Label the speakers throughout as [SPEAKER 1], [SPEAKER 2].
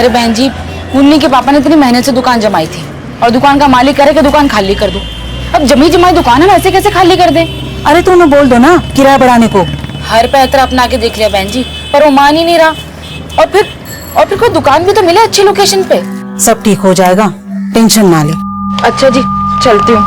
[SPEAKER 1] अरे बहन जी, मुन्नी के पापा ने इतनी मेहनत से दुकान जमाई थी और दुकान का मालिक करे कि दुकान खाली कर दो। अब जमी जमाई दुकान है, ऐसे कैसे खाली कर दे?
[SPEAKER 2] अरे तो उन्हें बोल दो ना किराया बढ़ाने को।
[SPEAKER 1] हर पैतरा अपना के देख लिया बहन जी, पर वो मान ही नहीं रहा। और फिर कोई दुकान भी तो मिले अच्छी लोकेशन पे।
[SPEAKER 2] सब ठीक हो जाएगा, टेंशन ना ले।
[SPEAKER 1] अच्छा जी, चलती हूँ।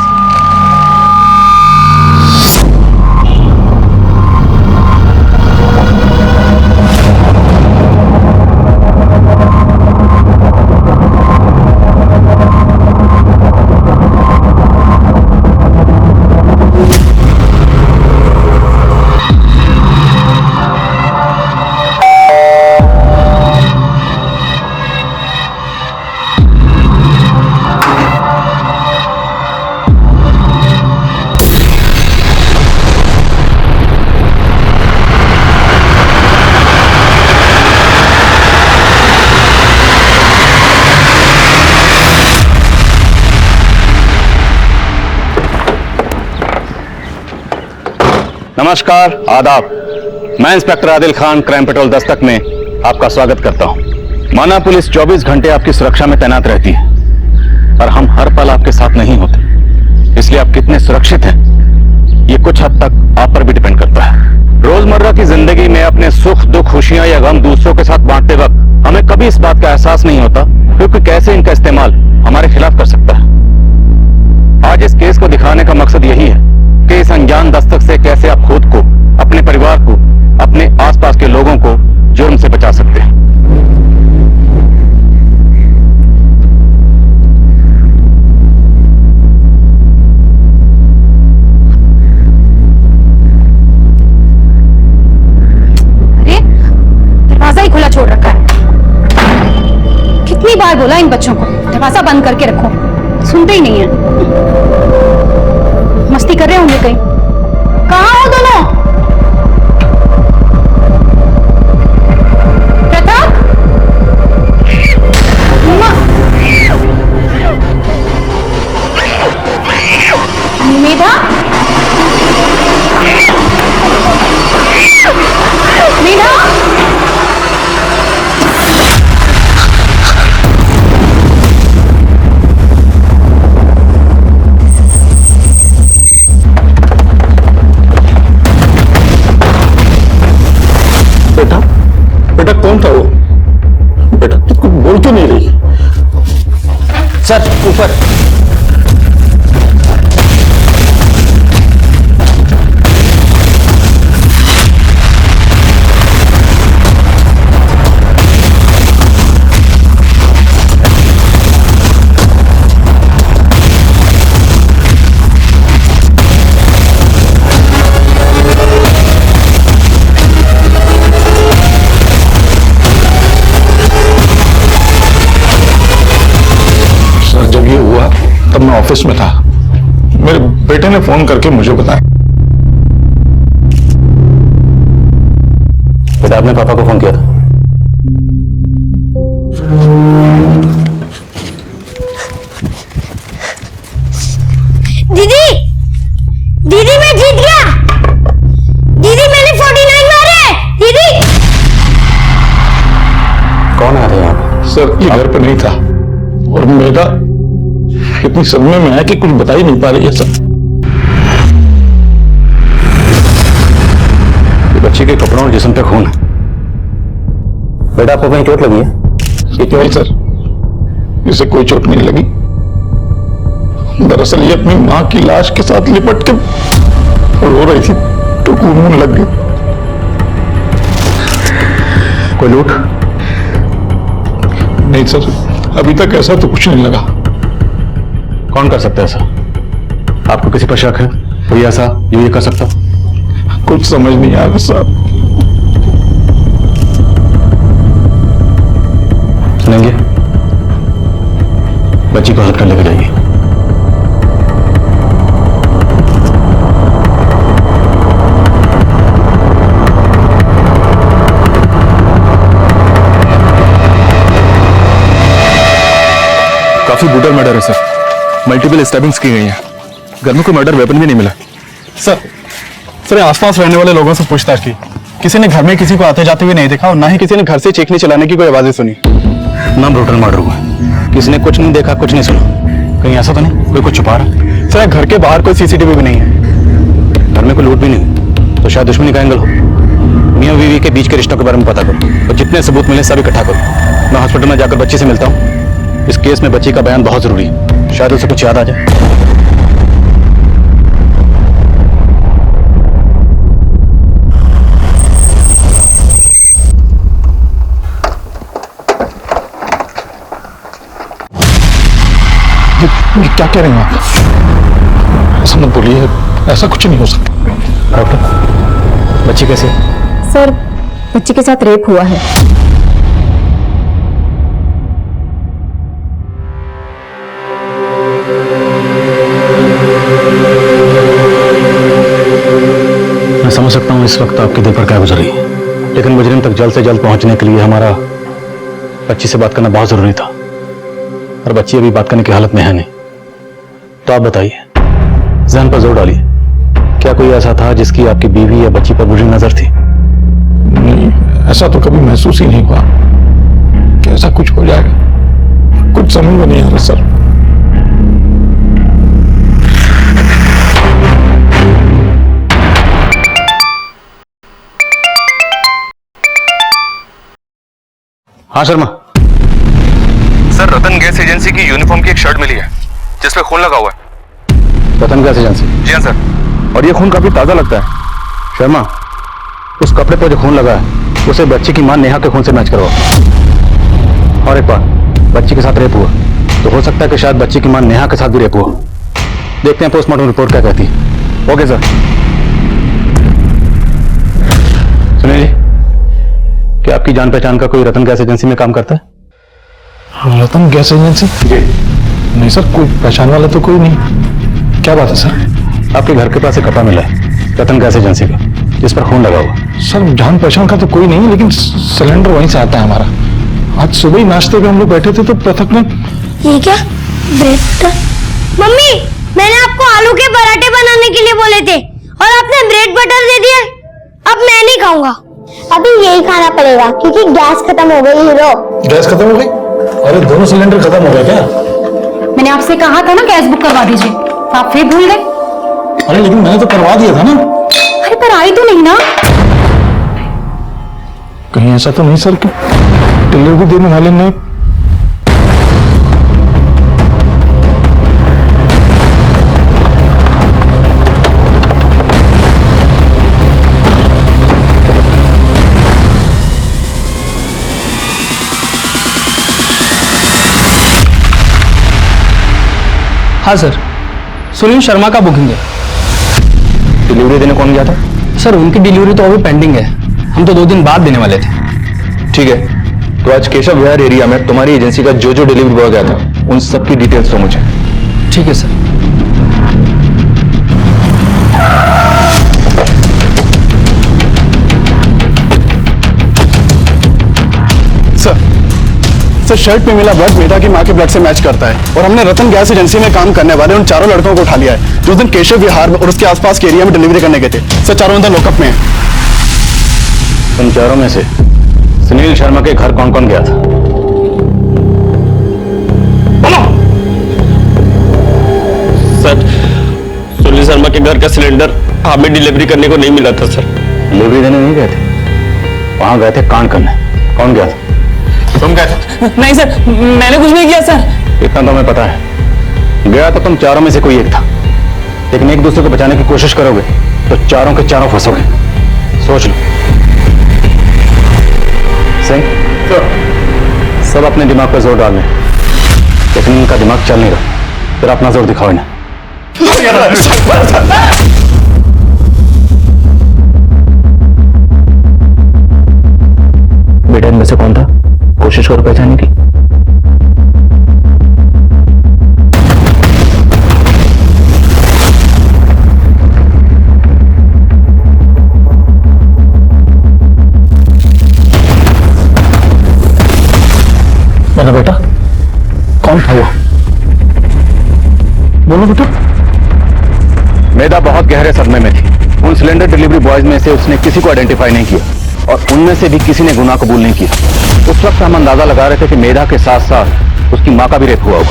[SPEAKER 3] नमस्कार, आदाब। मैं inspector Adil Khan crime petrol Dastak में आपका स्वागत करता हूं। माना पुलिस 24 घंटे आपकी सुरक्षा में तैनात रहती है, पर हम हर पल आपके साथ नहीं होते, इसलिए आप कितने सुरक्षित हैं ये कुछ हद तक आप पर भी डिपेंड करता है। रोजमर्रा की जिंदगी में अपने सुख दुख खुशियां या गम दूसरों के साथ बांटते वक्त हमें कभी इस बात का एहसास नहीं होता क्योंकि कैसे इनका इस्तेमाल हमारे खिलाफ कर सकता है। आज इस केस को दिखाने का मकसद यही है कि इस अनजान दस्तक से कैसे आप खुद को, अपने परिवार को, अपने आसपास के लोगों को जुर्म से बचा सकते हैं।
[SPEAKER 4] अरे दरवाजा ही खुला छोड़ रखा है। कितनी बार बोला इन बच्चों को दरवाजा बंद करके रखो, सुनते ही नहीं है। मस्ती कर रहे होंगे कहीं। कहाँ हो दोनों? प्रताप, निमेधा, मीना,
[SPEAKER 5] बेटा कौन था वो? बेटा तू कुछ बोल क्यों नहीं रही?
[SPEAKER 3] सर ऊपर।
[SPEAKER 5] तब मैं ऑफिस में था, मेरे बेटे ने फोन करके मुझे बताया।
[SPEAKER 3] बेटा आपने पापा को फोन किया था?
[SPEAKER 4] दीदी, दीदी मैं जीत गया। दीदी मैंने 49 मारे। दीदी
[SPEAKER 3] कौन आ रहे हैं आप?
[SPEAKER 5] सर ये घर पे नहीं था और मेरा इतनी सदमे में है कि कुछ बता ही नहीं पा रही है सर।
[SPEAKER 3] बच्चे के कपड़ों और जिस्म पे खून है। बेटा आपको कहीं चोट लगी है?
[SPEAKER 5] नहीं सर, इसे कोई चोट नहीं लगी। दरअसल ये अपनी मां की लाश के साथ लिपट के रो रही थी तो खून लग गई।
[SPEAKER 3] कोई लूट?
[SPEAKER 5] नहीं सर, अभी तक ऐसा तो कुछ नहीं लगा।
[SPEAKER 3] कौन कर सकता है ऐसा? आपको किसी पर शक है? कोई ऐसा जो ये कर सकता?
[SPEAKER 5] कुछ समझ नहीं आ रहा साहब।
[SPEAKER 3] सुनेंगे? बच्ची को हॉस्पिटल लेकर जाइए।
[SPEAKER 6] काफी ब्रूटल मर्डर है सर। मल्टीपल स्टैबिंग्स की गई हैं। घर में कोई मर्डर वेपन भी नहीं मिला। सर आसपास रहने वाले लोगों से पूछताछ की, किसी ने घर में किसी को आते जाते हुए नहीं देखा और ना ही किसी ने घर से चीखने चलाने की कोई आवाजें सुनी।
[SPEAKER 3] ना ब्रूटल मर्डर हुआ है। किसी ने कुछ नहीं देखा, कुछ नहीं सुना। कहीं ऐसा तो नहीं कोई कुछ छुपा रहा है?
[SPEAKER 6] सर घर के बाहर कोई सीसीटीवी भी नहीं है।
[SPEAKER 3] घर में कोई लूट भी नहीं, तो शायद दुश्मनी का एंगल हो। मियां बीवी के बीच के रिश्तों के बारे में पता करो और जितने सबूत मिले सब इकट्ठा करो। मैं हॉस्पिटल में जाकर बच्ची से मिलता हूँ। इस केस में बच्ची का बयान बहुत जरूरी है, शायद उसे कुछ याद आ जाए।
[SPEAKER 5] ये क्या कह रहे हैं आप? ऐसा मत बोलिए, ऐसा कुछ नहीं हो सकता।
[SPEAKER 3] डॉक्टर बच्ची कैसे?
[SPEAKER 4] सर बच्ची के साथ रेप हुआ है।
[SPEAKER 3] मैं समझ सकता हूँ इस वक्त आपके दिल पर क्या गुजर रही है, लेकिन मुजरिम तक जल्द से जल्द पहुंचने के लिए हमारा बच्ची से बात करना बहुत जरूरी था और बच्ची अभी बात करने की हालत में है नहीं। तो आप बताइए, जहन पर जोर डालिए, क्या कोई ऐसा था जिसकी आपकी बीवी या बच्ची पर बुरी नजर थी?
[SPEAKER 5] नहीं, ऐसा तो कभी महसूस ही नहीं हुआ कि ऐसा कुछ हो जाएगा। कुछ समझ में नहीं आ रहा सर।
[SPEAKER 3] हाँ शर्मा।
[SPEAKER 6] सर रतन गैस एजेंसी की यूनिफॉर्म की एक शर्ट मिली है जिसपे खून लगा हुआ है।
[SPEAKER 3] रतन गैस एजेंसी?
[SPEAKER 6] जी हाँ सर।
[SPEAKER 3] और ये खून काफी ताजा लगता है। शर्मा, उस कपड़े पर जो खून लगा है उसे बच्ची की मां नेहा के खून से मैच करवाओ। और एक बात, बच्ची के साथ रेप हुआ तो हो सकता है कि शायद बच्ची की मां नेहा के साथ भी रेप हुआ। देखते हैं पोस्टमार्टम रिपोर्ट क्या कहती है। Okay sir. सुनिए जी, क्या आपकी जान पहचान का कोई रतन गैस एजेंसी में काम करता है?
[SPEAKER 5] रतन गैस एजेंसी?
[SPEAKER 3] जी।
[SPEAKER 5] नहीं सर, कोई पहचान वाला तो कोई नहीं। क्या बात है सर?
[SPEAKER 3] आपके घर के पास एक कपड़ा मिला है रतन गैस एजेंसी का जिस पर खून लगा हुआ।
[SPEAKER 5] सर जान पहचान का तो कोई नहीं, लेकिन सिलेंडर वहीं से आता है हमारा। आज सुबह ही नाश्ते पे हम लोग बैठे थे तो पृथक ने।
[SPEAKER 7] ये क्या? ब्रेड? मम्मी, मैंने आपको आलू के पराठे बनाने के लिए बोले थे और आपने ब्रेड बटर दे दिया। अब मैं नहीं खाऊंगा। अभी यही खाना पड़ेगा क्योंकि गैस खत्म हो गई। हीरो,
[SPEAKER 5] गैस खत्म हो गई? अरे दोनों सिलेंडर खत्म हो गए क्या?
[SPEAKER 4] मैंने आपसे कहा था ना गैस बुक करवा दीजिए, आप फिर भूल गए।
[SPEAKER 5] अरे लेकिन मैंने तो करवा दिया था ना।
[SPEAKER 4] अरे पर आई तो नहीं ना।
[SPEAKER 5] कहीं ऐसा तो नहीं सर कि डिलीवरी देने वाले ने।
[SPEAKER 8] हाँ सर, सुनील शर्मा का बुकिंग है।
[SPEAKER 3] डिलीवरी देने कौन गया था?
[SPEAKER 8] सर उनकी डिलीवरी तो अभी पेंडिंग है, हम तो 2 दिन बाद देने वाले थे।
[SPEAKER 6] ठीक है, तो आज केशव विहार एरिया में तुम्हारी एजेंसी का जो जो डिलीवरी बॉय गया था उन सबकी डिटेल्स दो मुझे।
[SPEAKER 8] ठीक है सर।
[SPEAKER 6] सर शर्ट पे मिला ब्लड मेधा की मां के ब्लड से मैच करता है और हमने रतन गैस एजेंसी में काम करने वाले उन चारों लड़कों को उठा लिया है जो उस दिन केशव विहार और उसके आसपास के एरिया में डिलीवरी करने गए थे। सर चारों अंदर लॉकअप में हैं।
[SPEAKER 3] उन चारों में से सुनील शर्मा के घर कौन कौन गया था?
[SPEAKER 9] सर सुनील शर्मा के घर का सिलेंडर हमें डिलीवरी करने को नहीं मिला था सर।
[SPEAKER 3] डिलीवरी देने नहीं गए थे, वहां गए थे कांड करने। कौन गया था? तुम गए थे?
[SPEAKER 8] नहीं सर, मैंने कुछ नहीं किया सर।
[SPEAKER 3] इतना तो हमें पता है, गया तो तुम चारों में से कोई एक था, लेकिन एक दूसरे को बचाने की कोशिश करोगे तो चारों के चारों फंसोगे। सोच लो। सिंह, सब अपने दिमाग पर जोर डाल लें, लेकिन इनका दिमाग चल नहीं रहा, फिर अपना जोर दिखाओ इन्हें। बेटा इनमें से कौन था? कोशिश करो पहचानने की।
[SPEAKER 5] मेरा बेटा कौन था वो? बोलो बेटा।
[SPEAKER 3] मेधा बहुत गहरे सदमे में थी। उन सिलेंडर डिलीवरी बॉयज में से उसने किसी को आइडेंटिफाई नहीं किया। और उनमें से भी किसी ने गुनाह कबूल नहीं किया। उस वक्त हम अंदाजा लगा रहे थे कि मेधा के साथ साथ उसकी मां का भी रेप हुआ होगा,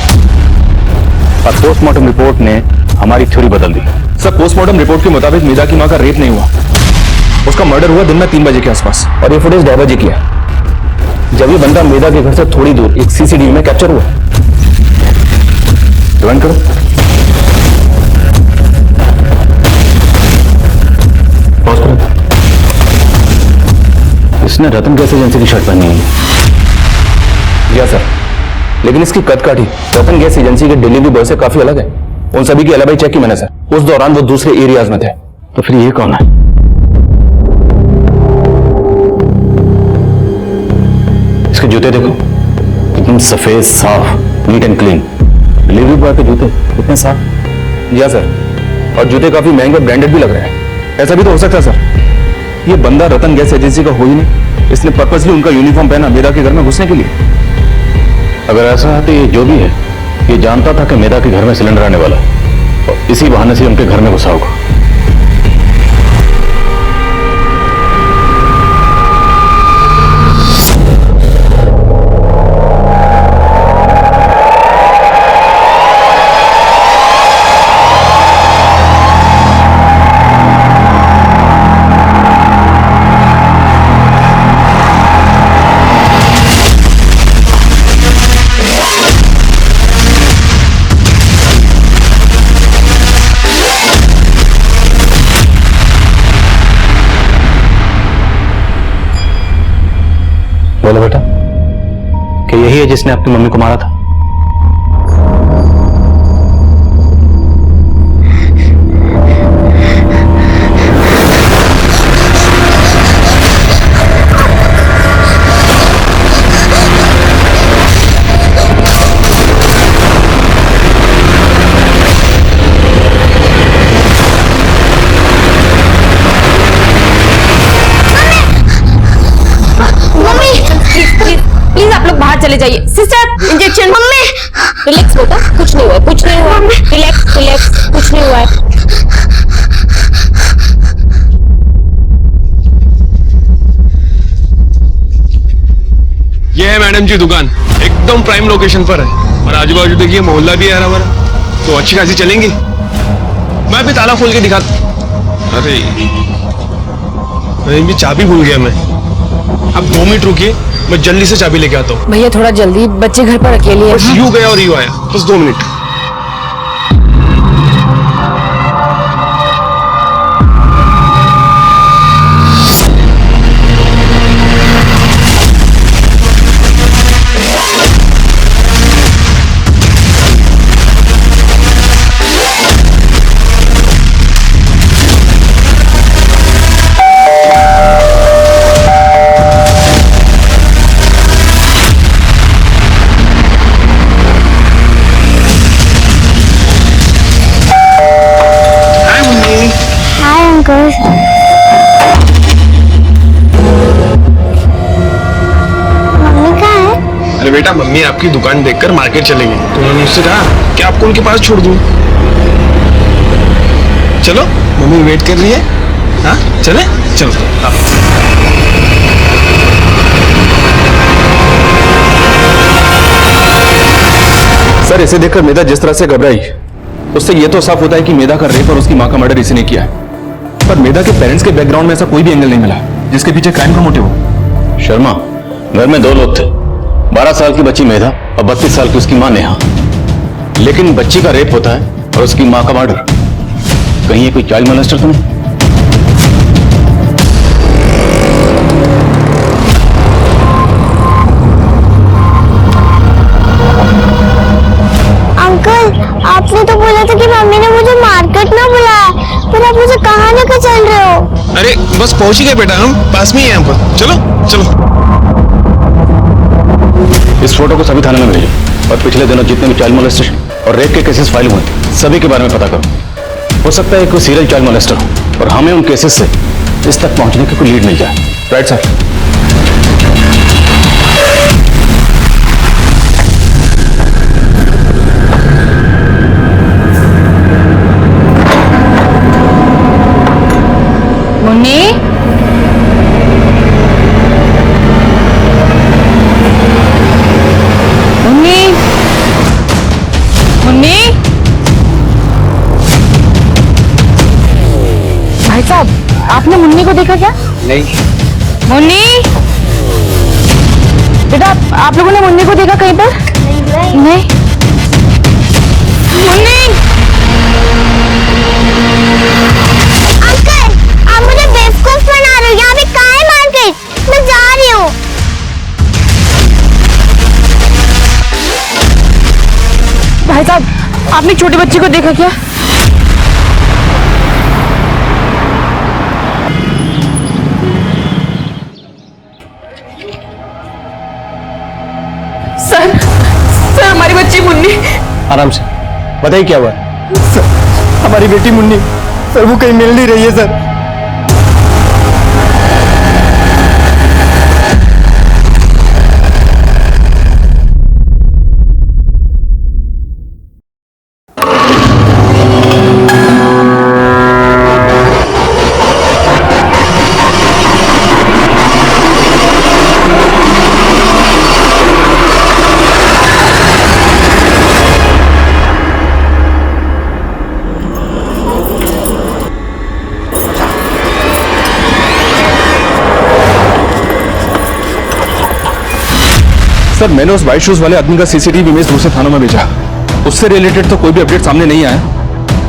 [SPEAKER 3] पर पोस्टमार्टम रिपोर्ट ने हमारी थ्योरी बदल दी।
[SPEAKER 10] सर, पोस्टमार्टम रिपोर्ट के मुताबिक मेधा की मां का रेप नहीं हुआ, उसका मर्डर हुआ दिन में 3 बजे के आसपास, और ये फुटेज ड्राइवर जी की है, जब ये बंदा मेधा के घर से थोड़ी दूर एक सीसीटीवी में कैप्चर हुआ।
[SPEAKER 3] ज्वाइन करो। पॉज करो। इसने रतन गैस एजेंसी की शर्ट पहनी है।
[SPEAKER 10] या सर, लेकिन इसकी कद काठी रतन गैस एजेंसी के डिलीवरी बॉय से काफी अलग है। उन सभी की एलिबाई चेक की मैंने सर, उस दौरान वो दूसरे एरियाज में थे।
[SPEAKER 3] तो फिर ये कौन है? इसके जूते देखो, एकदम सफेद, साफ, neat and clean. Delivery boy के जूते कितने साफ।
[SPEAKER 10] या सर, और जूते काफी महंगे ब्रांडेड भी लग रहे हैं। ऐसा भी तो हो सकता है सर, ये बंदा रतन गैस एजेंसी का हो ही नहीं, इसने पर्पसली उनका यूनिफॉर्म पहना मेधा के घर में घुसने के लिए।
[SPEAKER 3] अगर ऐसा है तो ये जो भी है, ये जानता था कि मेधा के घर में सिलेंडर आने वाला है और इसी बहाने से उनके घर में घुसा होगा। बोलो बेटा, कि यही है जिसने आपकी मम्मी को मारा था?
[SPEAKER 4] प्लीज आप लोग बाहर चले जाइए। Sister, injection. मम्मी, रिलैक्स बेटा, कुछ नहीं हुआ, कुछ नहीं हुआ। रिलैक्स रिलैक्स, कुछ नहीं हुआ है।
[SPEAKER 9] ये है मैडम जी दुकान, एकदम प्राइम लोकेशन पर है, और आजू बाजू देखिए मोहल्ला भी है हरा भरा, तो अच्छी खासी चलेंगी। मैं भी ताला खोल के दिखाता। अरे भी चाबी भूल गया मैं। अब 2 मिनट रुकिए, मैं जल्दी से चाबी लेके आता हूँ।
[SPEAKER 1] भैया थोड़ा जल्दी, बच्चे घर पर अकेले हैं।
[SPEAKER 9] बस यूं गया और यूं आया, बस 2 मिनट।
[SPEAKER 7] मम्मी कहाँ है?
[SPEAKER 9] अरे बेटा, मम्मी आपकी दुकान देखकर मार्केट चले गई, तो उन्होंने मुझसे कहा कि आपको उनके पास छोड़ दूं। चलो, मम्मी वेट कर रही है। हाँ चले, चलो। हाँ।
[SPEAKER 10] सर, इसे देखकर मेधा जिस तरह से घबराई, उससे यह तो साफ होता है कि मेधा का रेप और उसकी मां का मर्डर इसी ने किया है। पर मेधा के पेरेंट्स के बैकग्राउंड में ऐसा कोई भी एंगल नहीं मिला जिसके पीछे क्राइम का मोटिव हो।
[SPEAKER 3] शर्मा, घर में 2 लोग थे, 12 साल की बच्ची मेधा और 32 साल की उसकी मां नेहा। लेकिन बच्ची का रेप होता है और उसकी मां का मर्डर। कहीं ये कोई चाइल्ड मोलेस्टर तो नहीं?
[SPEAKER 7] अंकल, आपने तो बोला था कि मम्मी ने मुझे मार्केट में बुलाया, फिर आप मुझे कहाँ लेकर चल रहे हो?
[SPEAKER 9] अरे बस पहुंच ही गए बेटा, हम पास में ही हैं यहाँ पर। चलो चलो।
[SPEAKER 3] इस फोटो को सभी थाने में भेजो और पिछले दिनों जितने भी चाइल्ड मोलेस्टेशन और रेप के केसेस फाइल हुए सभी के बारे में पता करो। हो सकता है कोई सीरियल चाइल्ड मोलेस्टर हो और हमें उन केसेस से इस तक पहुंचने की कोई लीड मिल जाए। Right sir?
[SPEAKER 1] मुन्नी, आपने मुन्नी को देखा क्या?
[SPEAKER 8] नहीं।
[SPEAKER 1] मुन्नी बेटा, आप लोगों ने मुन्नी को देखा कहीं पर? नहीं। मुन्नी!
[SPEAKER 7] अंकल, आप मुझे बेवकूफ बना रहे हो। यहाँ पे कहाँ है मार्केट? मैं जा रही हूँ।
[SPEAKER 1] भाई साहब, आपने छोटे बच्चे को देखा क्या? सर, हमारी बच्ची मुन्नी।
[SPEAKER 6] आराम से बताइए क्या हुआ? सर, हमारी बेटी मुन्नी, सर वो कहीं मिल नहीं रही है सर।
[SPEAKER 10] सर, मैंने उस व्हाइट शूज वाले आदमी का सीसीटीवी इमेज दूसरे थानों में भेजा। उससे रिलेटेड तो कोई भी अपडेट सामने नहीं आया,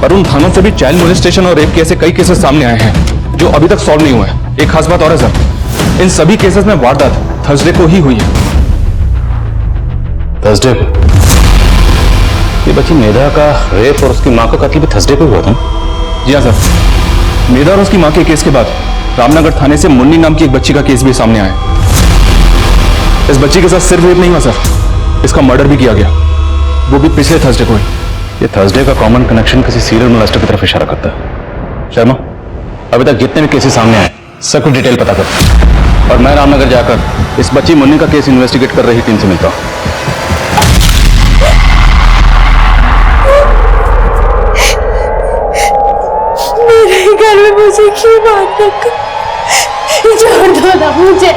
[SPEAKER 10] पर उन थानों से भी चाइल्ड मोलेस्टेशन और रेप के ऐसे कई केसेस सामने आए हैं जो अभी तक सॉल्व नहीं हुए हैं। एक खास बात और है सर, इन सभी केसेस में वारदात थर्सडे को ही हुई है।
[SPEAKER 3] थर्सडे को? ये बच्ची मेधा का रेप और उसकी मां का कत्ल भी थर्सडे को हुआ था?
[SPEAKER 10] जी हाँ सर, मेधा और उसकी मां के केस के बाद रामनगर थाने से मुन्नी नाम की एक बच्ची का केस भी सामने आया। इस बच्ची के साथ सिर्फ रेप नहीं हुआ सर, इसका मर्डर भी किया गया, वो भी पिछले थर्सडे को ही।
[SPEAKER 3] ये थर्सडे का कॉमन कनेक्शन किसी सीरियल मोलेस्टर की तरफ इशारा करता है। शर्मा, अभी तक जितने भी केसेस सामने आए सब कुछ डिटेल पता कर, और मैं रामनगर जाकर इस बच्ची मुन्नी का केस इन्वेस्टिगेट कर रही टीम से मिलता हूँ।
[SPEAKER 7] मेरे घर में मुझे क्यों बात रखा? छोड़ दो ना मुझे,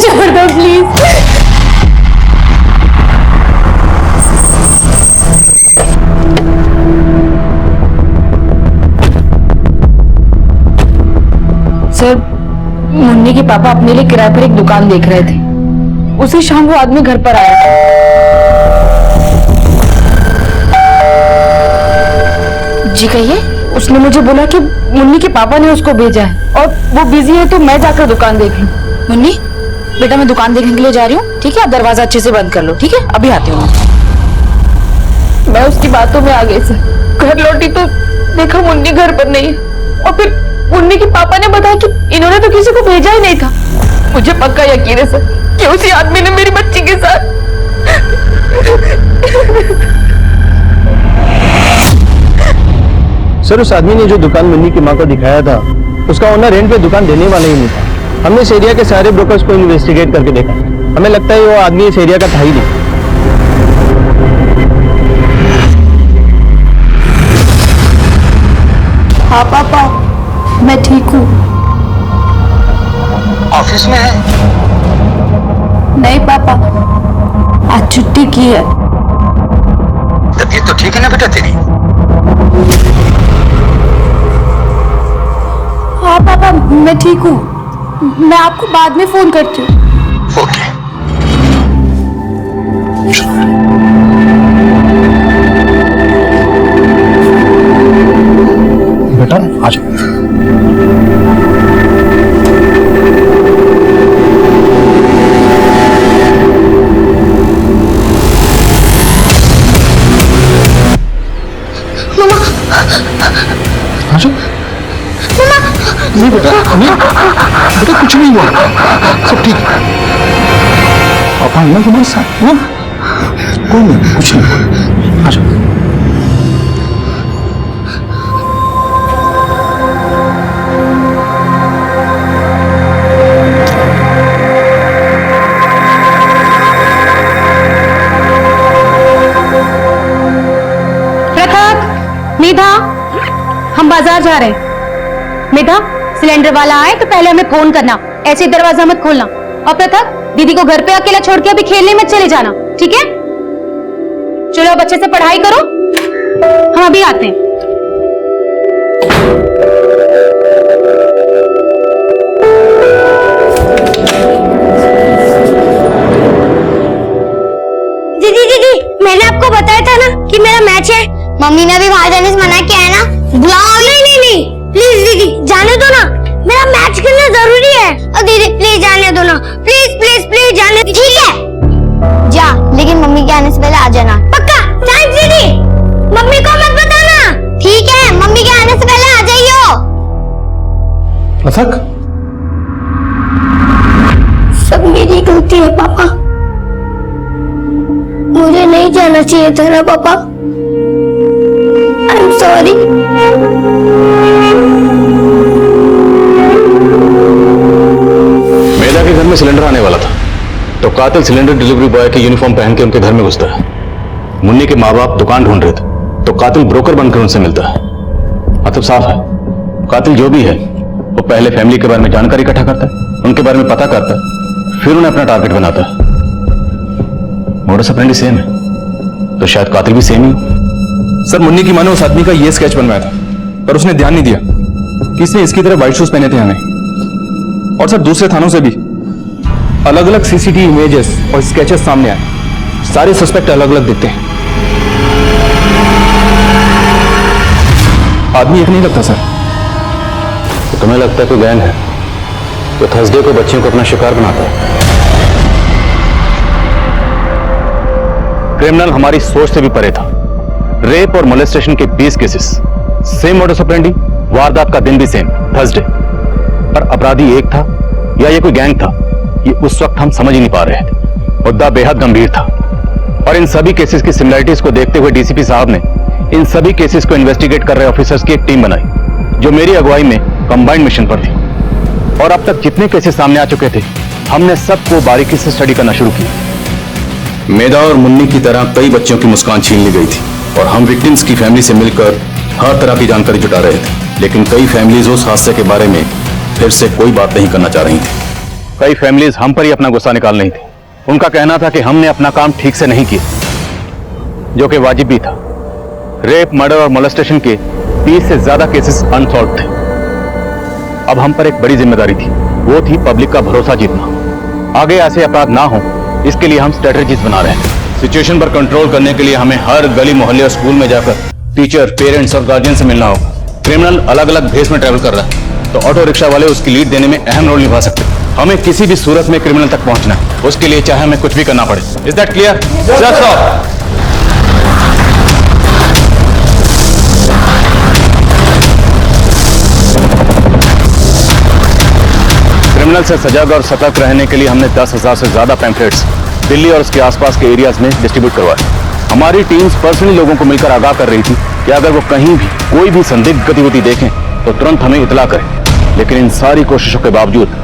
[SPEAKER 7] छोड़ दो प्लीज।
[SPEAKER 1] सर, मुन्नी के पापा अपने लिए किराए पर एक दुकान देख रहे थे। उसी शाम वो आदमी घर पर आया। जी कहिए? उसने मुझे बोला कि मुन्नी के पापा ने उसको भेजा है और वो बिजी है, तो मैं जाकर दुकान देख लूं। मुन्नी बेटा, मैं दुकान देखने के लिए जा रही हूँ, ठीक है? आप दरवाजा अच्छे से बंद कर लो, ठीक है? अभी आती हूँ मैं उसकी बातों में आ गई सर। घर लौटी तो देखा मुन्नी घर पर नहीं है, और फिर मुन्नी के पापा ने बताया कि इन्होंने तो किसी को भेजा ही नहीं था। मुझे पक्का यकीन है सर कि उसी आदमी ने मेरी बच्ची के साथ।
[SPEAKER 6] सर, उस आदमी ने जो दुकान मुन्नी की मां को दिखाया था, उसका ओनर रेंट पे दुकान देने वाला ही नहीं था। हमने इस एरिया के सारे ब्रोकर्स को इन्वेस्टिगेट करके देखा, हमें लगता है वो आदमी इस एरिया का था ही नहीं।
[SPEAKER 7] हाँ पापा, मैं ठीक हूँ।
[SPEAKER 11] ऑफिस में है?
[SPEAKER 7] नहीं पापा, आज छुट्टी की है।
[SPEAKER 11] तबीयत तो ठीक है ना बेटा तेरी?
[SPEAKER 7] हाँ पापा, मैं ठीक हूँ। मैं आपको बाद में फोन करती हूँ।
[SPEAKER 11] ओके।
[SPEAKER 6] बेटा आ जाओ।
[SPEAKER 5] नहीं बेटा, नहीं बेटा, कुछ नहीं हुआ, सब ठीक है। पापा है ना तुम्हारे साथ? हाँ, कोई नहीं, कुछ नहीं हुआ। आ जाओ।
[SPEAKER 4] प्रताप, मेधा, हम बाजार जा रहे हैं। मेधा, सिलेंडर वाला आए तो पहले हमें फोन करना, ऐसे दरवाजा मत खोलना। और प्रताप, दीदी को घर पे अकेला छोड़ के अभी खेलने मत चले जाना, ठीक है? चलो अब अच्छे से पढ़ाई करो, हम अभी आते हैं।
[SPEAKER 7] मैच है। मम्मी ने भी बाहर जाने से मना किया है ना। बुलाओ। नहीं प्लीज दीदी जाने दो ना, मेरा मैच खेलना जरूरी है। और दीदी प्लीज जाने दो ना, प्लीज जाने दो। ठीक है जा, लेकिन मम्मी के आने से पहले आ जाना। पक्का? थैंक्स दीदी। मम्मी को मत बताना। ठीक है, मम्मी के आने से पहले आ जाइयो।
[SPEAKER 10] अथक,
[SPEAKER 7] सब मेरी गलती है पापा, मुझे नहीं जाना चाहिए था ना पापा। I am sorry.
[SPEAKER 3] मेधा के घर में सिलेंडर आने वाला था तो कातिल सिलेंडर डिलीवरी बॉय के यूनिफॉर्म पहन के उनके घर में घुसता है। मुन्नी के माँ बाप दुकान ढूंढ रहे थे तो कातिल ब्रोकर बनकर उनसे मिलता है। मतलब साफ है, कातिल जो भी है वो पहले फैमिली के बारे में जानकारी इकट्ठा करता है, उनके बारे में पता करता है, फिर उन्हें अपना टारगेट बनाता है। मोडस ऑपरेंडी सेम है तो शायद कातिल भी सेम ही हो।
[SPEAKER 10] सर मुन्नी की मां ने उस आदमी का ये स्केच बनवाया था पर उसने ध्यान नहीं दिया कि इसने इसकी तरह व्हाइट शूज पहने थे हमें। और सर दूसरे थानों से भी अलग अलग सीसीटीवी इमेजेस और स्केचेस सामने आए, सारे सस्पेक्ट अलग अलग दिखते हैं। आदमी एक नहीं लगता सर।
[SPEAKER 3] तो तुम्हें लगता है कोई गैंग है तो थर्सडे को बच्चियों को अपना शिकार बनाता है। क्रिमिनल हमारी सोच से भी परे था। रेप और मोलेस्टेशन के 20 केसेस, सेम मोडस ऑपरेंडी, वारदात का दिन भी सेम, थर्सडे। पर अपराधी एक था या ये कोई गैंग था, ये उस वक्त हम समझ ही नहीं पा रहे थे। मुद्दा बेहद गंभीर था और इन सभी केसेस की सिमिलरिटीज को देखते हुए डीसीपी साहब ने इन सभी केसेस को इन्वेस्टिगेट कर रहे ऑफिसर्स की एक टीम बनाई जो मेरी अगुवाई में कंबाइंड मिशन पर थी। और अब तक जितने केसेस सामने आ चुके थे हमने सबको बारीकी से स्टडी करना शुरू किया। मेधा और मुन्नी की तरह कई बच्चों की मुस्कान छीन ली गई थी और हम विक्टिम्स की फैमिली से मिलकर हर तरह की जानकारी जुटा रहे थे। लेकिन कई फैमिलीज उस हादसे के बारे में फिर से कोई बात नहीं करना चाह रही थी। कई फैमिलीज हम पर ही अपना गुस्सा निकाल रही थी। उनका कहना था कि हमने अपना काम ठीक से नहीं किया, जो कि वाजिब भी था। रेप, मर्डर और मोलेस्टेशन के 20 से ज्यादा केसेस अनसॉल्व थे। अब हम पर एक बड़ी जिम्मेदारी थी, वो थी पब्लिक का भरोसा जीतना। आगे ऐसे अपराध ना हो इसके लिए हम स्ट्रेटेजीज बना रहे हैं। सिचुएशन पर कंट्रोल करने के लिए हमें हर गली मोहल्ले और स्कूल में जाकर टीचर, पेरेंट्स और गार्जियन से मिलना होगा। क्रिमिनल अलग अलग भेष में ट्रैवल कर रहा है तो ऑटो रिक्शा वाले उसकी लीड देने में अहम रोल निभा सकते हैं। हमें किसी भी सूरत में क्रिमिनल तक पहुंचना है, उसके लिए चाहे हमें कुछ भी करना पड़े। Is that clear? Just sir. Criminal से सजग और सतर्क रहने के लिए हमने 10,000 से ज्यादा पैम्फलेट्स दिल्ली और उसके आसपास के एरियाज में डिस्ट्रीब्यूट करवाए। हमारी टीम्स पर्सनली लोगों को मिलकर आगाह कर रही थी कि अगर वो कहीं भी कोई भी संदिग्ध गतिविधि देखें तो तुरंत हमें इतला करें। लेकिन इन सारी कोशिशों के बावजूद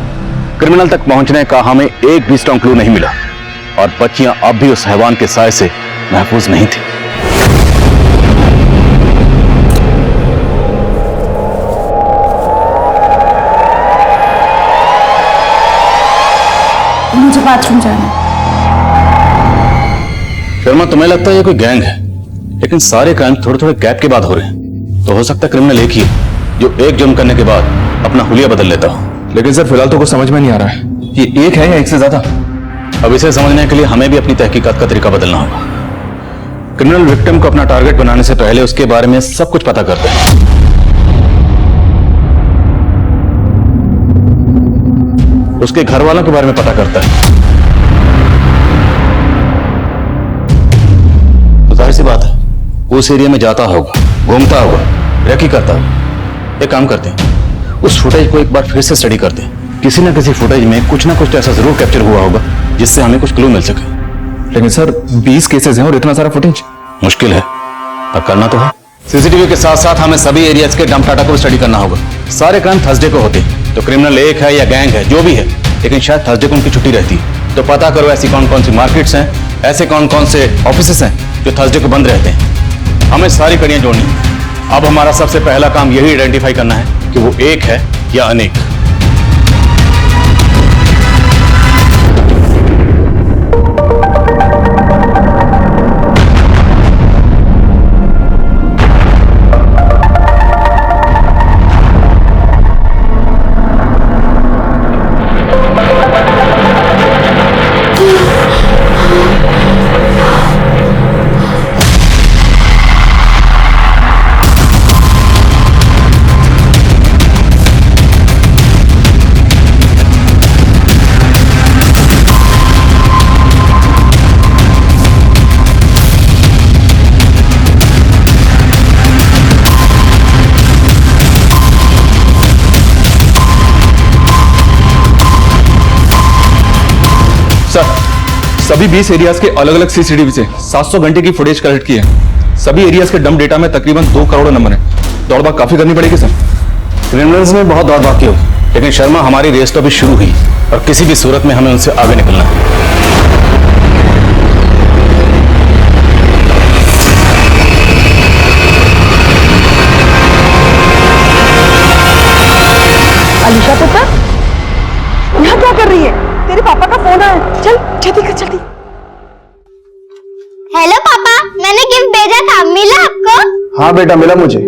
[SPEAKER 3] क्रिमिनल तक पहुंचने का हमें एक भी स्ट्रॉन्ग क्लू नहीं मिला और बच्चियां अब भी उस हैवान के साए से महफूज नहीं थी।
[SPEAKER 4] मुझे बाथरूम जाना है।
[SPEAKER 3] शर्मा, तुम्हें लगता है ये कोई गैंग है, लेकिन सारे क्राइम थोड़े थोड़े गैप के बाद हो रहे हैं। तो हो सकता है क्रिमिनल एक ही है जो एक जुर्म करने के बाद अपना हुलिया बदल लेता हो।
[SPEAKER 10] लेकिन सर फिलहाल तो कुछ समझ में नहीं आ रहा है, ये एक है या एक से ज्यादा।
[SPEAKER 3] अब इसे समझने के लिए हमें भी अपनी तहकीकात का तरीका बदलना होगा। क्रिमिनल विक्टिम को अपना टारगेट बनाने से पहले उसके बारे में सब कुछ पता करते हैं। उसके घर वालों के बारे में पता करता है। तो जाहिर सी बात है वो उस एरिया में जाता होगा, घूमता होगा, रेकी करता होगा। एक काम करते हैं, उस फुटेज को एक बार फिर से स्टडी करते हैं। किसी ना किसी फुटेज में कुछ ना कुछ ऐसा जरूर कैप्चर हुआ होगा जिससे हमें कुछ क्लू मिल सके।
[SPEAKER 10] लेकिन सर 20 केसेस हैं और इतना सारा फुटेज
[SPEAKER 3] मुश्किल है, पर करना तो है। सीसीटीवी के साथ साथ हमें सभी एरियाज के डंप डाटा को स्टडी करना होगा। सारे क्राइम थर्सडे को होते हैं, तो क्रिमिनल एक है या गैंग है जो भी है, लेकिन शायद थर्सडे को उनकी छुट्टी रहती है। तो पता करो ऐसी कौन कौन सी मार्केट्स हैं, ऐसे कौन कौन से ऑफिसेस हैं जो थर्सडे को बंद रहते हैं। हमें सारी कड़ियां जोड़नी है। अब हमारा सबसे पहला काम यही आइडेंटिफाई करना है कि वो एक है या अनेक।
[SPEAKER 10] सभी 20 एरियाज के अलग अलग सीसीटीवी से 700 घंटे की फुटेज कलेक्ट की है। सभी एरियाज के डंप डेटा में तकरीबन 2 करोड़ नंबर है। दौड़भाग काफी करनी पड़ेगी सर।
[SPEAKER 3] क्रिमिनल्स में बहुत दौड़ भाग की होगी, लेकिन शर्मा हमारी रेस तो अभी शुरू हुई और किसी भी सूरत में हमें उनसे आगे निकलना है।
[SPEAKER 1] अलीशा पुत्र, यहाँ क्या कर रही है? तेरे पापा का फोन आया, चल जल्दी कर जल्दी।
[SPEAKER 7] हेलो पापा, मैंने गिफ्ट भेजा था, मिला आपको?
[SPEAKER 6] हाँ बेटा मिला मुझे,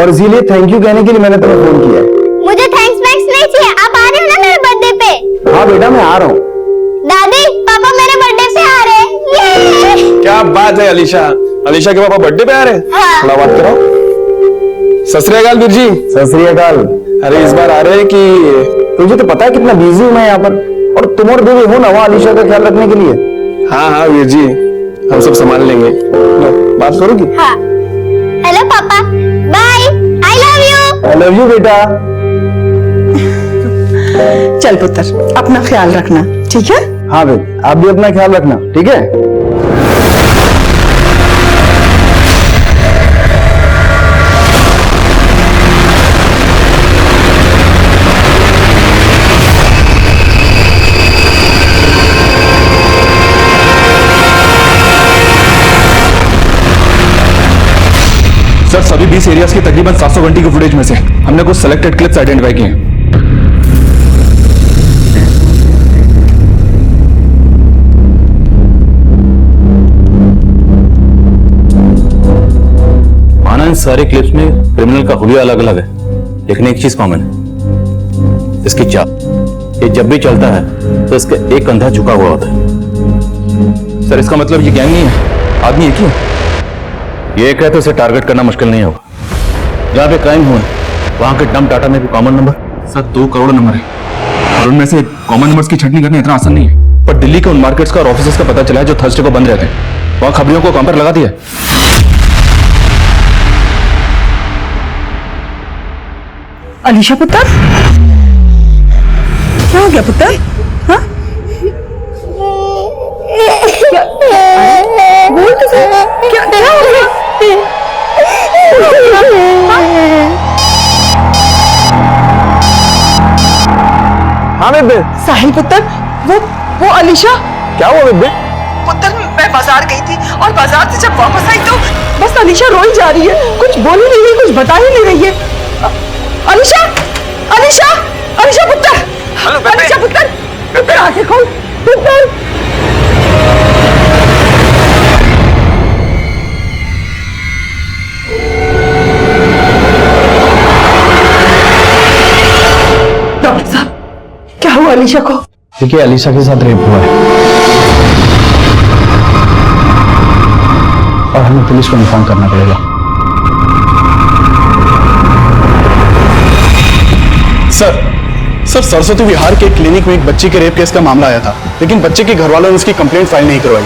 [SPEAKER 6] और इसीलिए थैंक यू कहने के लिए मैंने तुम्हें फोन किया है।
[SPEAKER 7] मुझे थैंक्स वैंक्स नहीं चाहिए, आप आ रहे हो ना मेरे बर्थडे पे?
[SPEAKER 6] हाँ बेटा मैं आ रहा हूँ।
[SPEAKER 7] दादी पापा मेरे बर्थडे पे आ रहे हैं। ये
[SPEAKER 6] क्या बात है अलीशा, अलीशा के पापा बर्थडे पे आ रहे हैं?
[SPEAKER 7] हाँ।
[SPEAKER 6] थोड़ा बात करो। सत श्री अकाल वीर जी। सत श्री अकाल। अरे इस बार आ रहे हैं कि तुझे तो पता है कितना बिजी हूँ मैं यहाँ पर, और तुम और बेबी हो ना वहाँ अलीशा का ख्याल रखने के लिए। हाँ हाँ वीर जी, हम सब संभाल लेंगे। बात करोगी?
[SPEAKER 7] हाँ। Hello papa, bye, I love you.
[SPEAKER 6] I love you बेटा।
[SPEAKER 2] चल पुत्र, अपना ख्याल रखना, ठीक है?
[SPEAKER 6] हाँ बेबी, आप भी अपना ख्याल रखना, ठीक है?
[SPEAKER 10] सर सभी 20 एरियाज की तकरीबन 700 घंटे की फुटेज में से हमने कुछ सेलेक्टेड क्लिप्स आइडेंटिफाई किए हैं।
[SPEAKER 3] माना इन सारे क्लिप्स में क्रिमिनल का हुलिया अलग अलग है, लेकिन एक चीज कॉमन है, इसकी चाल। ये जब भी चलता है तो इसका एक कंधा झुका हुआ होता है।
[SPEAKER 10] सर इसका मतलब ये गैंग नहीं है, आदमी एक ही है।
[SPEAKER 3] ये कहे तो इसे टारगेट करना मुश्किल नहीं होगा। जहां पे क्राइम हुआ वहां के डंप डाटा में भी common number.
[SPEAKER 10] Sir 2 crore number है और उनमें से कॉमन नंबर्स की छंटनी करना इतना आसान नहीं है। पर दिल्ली के उन मार्केट्स का और ऑफिसेस का पता चला है जो थर्सडे को बंद रहते हैं। वहां खबरियों को काम पर लगा दिया।
[SPEAKER 2] अलीशा पुत्र, क्या हो गया पुत्र? हाँ? बोल तो सही, क्या हो गया?
[SPEAKER 6] हाँ बेबे।
[SPEAKER 2] साहिल पुत्र, वो अलीशा।
[SPEAKER 6] क्या हुआ बेबे?
[SPEAKER 2] पुत्र मैं बाजार गई थी और बाजार से जब वापस आई तो बस अलीशा रोई जा रही है, कुछ बोल ही नहीं रही, कुछ बता ही नहीं रही है। अलीशा, अलीशा, अलीशा पुत्र, अलीशा पुत्र, पुत्र आंखें खोल, पुत्र। डॉक्टर साहब, क्या हुआ अलीशा को?
[SPEAKER 6] देखिए अलीशा के साथ रेप हुआ है और हमें पुलिस को इन्फॉर्म करना पड़ेगा। सर सरस्वती विहार के क्लिनिक में एक बच्ची के रेप केस का मामला आया था, लेकिन बच्चे के घर वालों ने उसकी कंप्लेंट फाइल नहीं करवाई।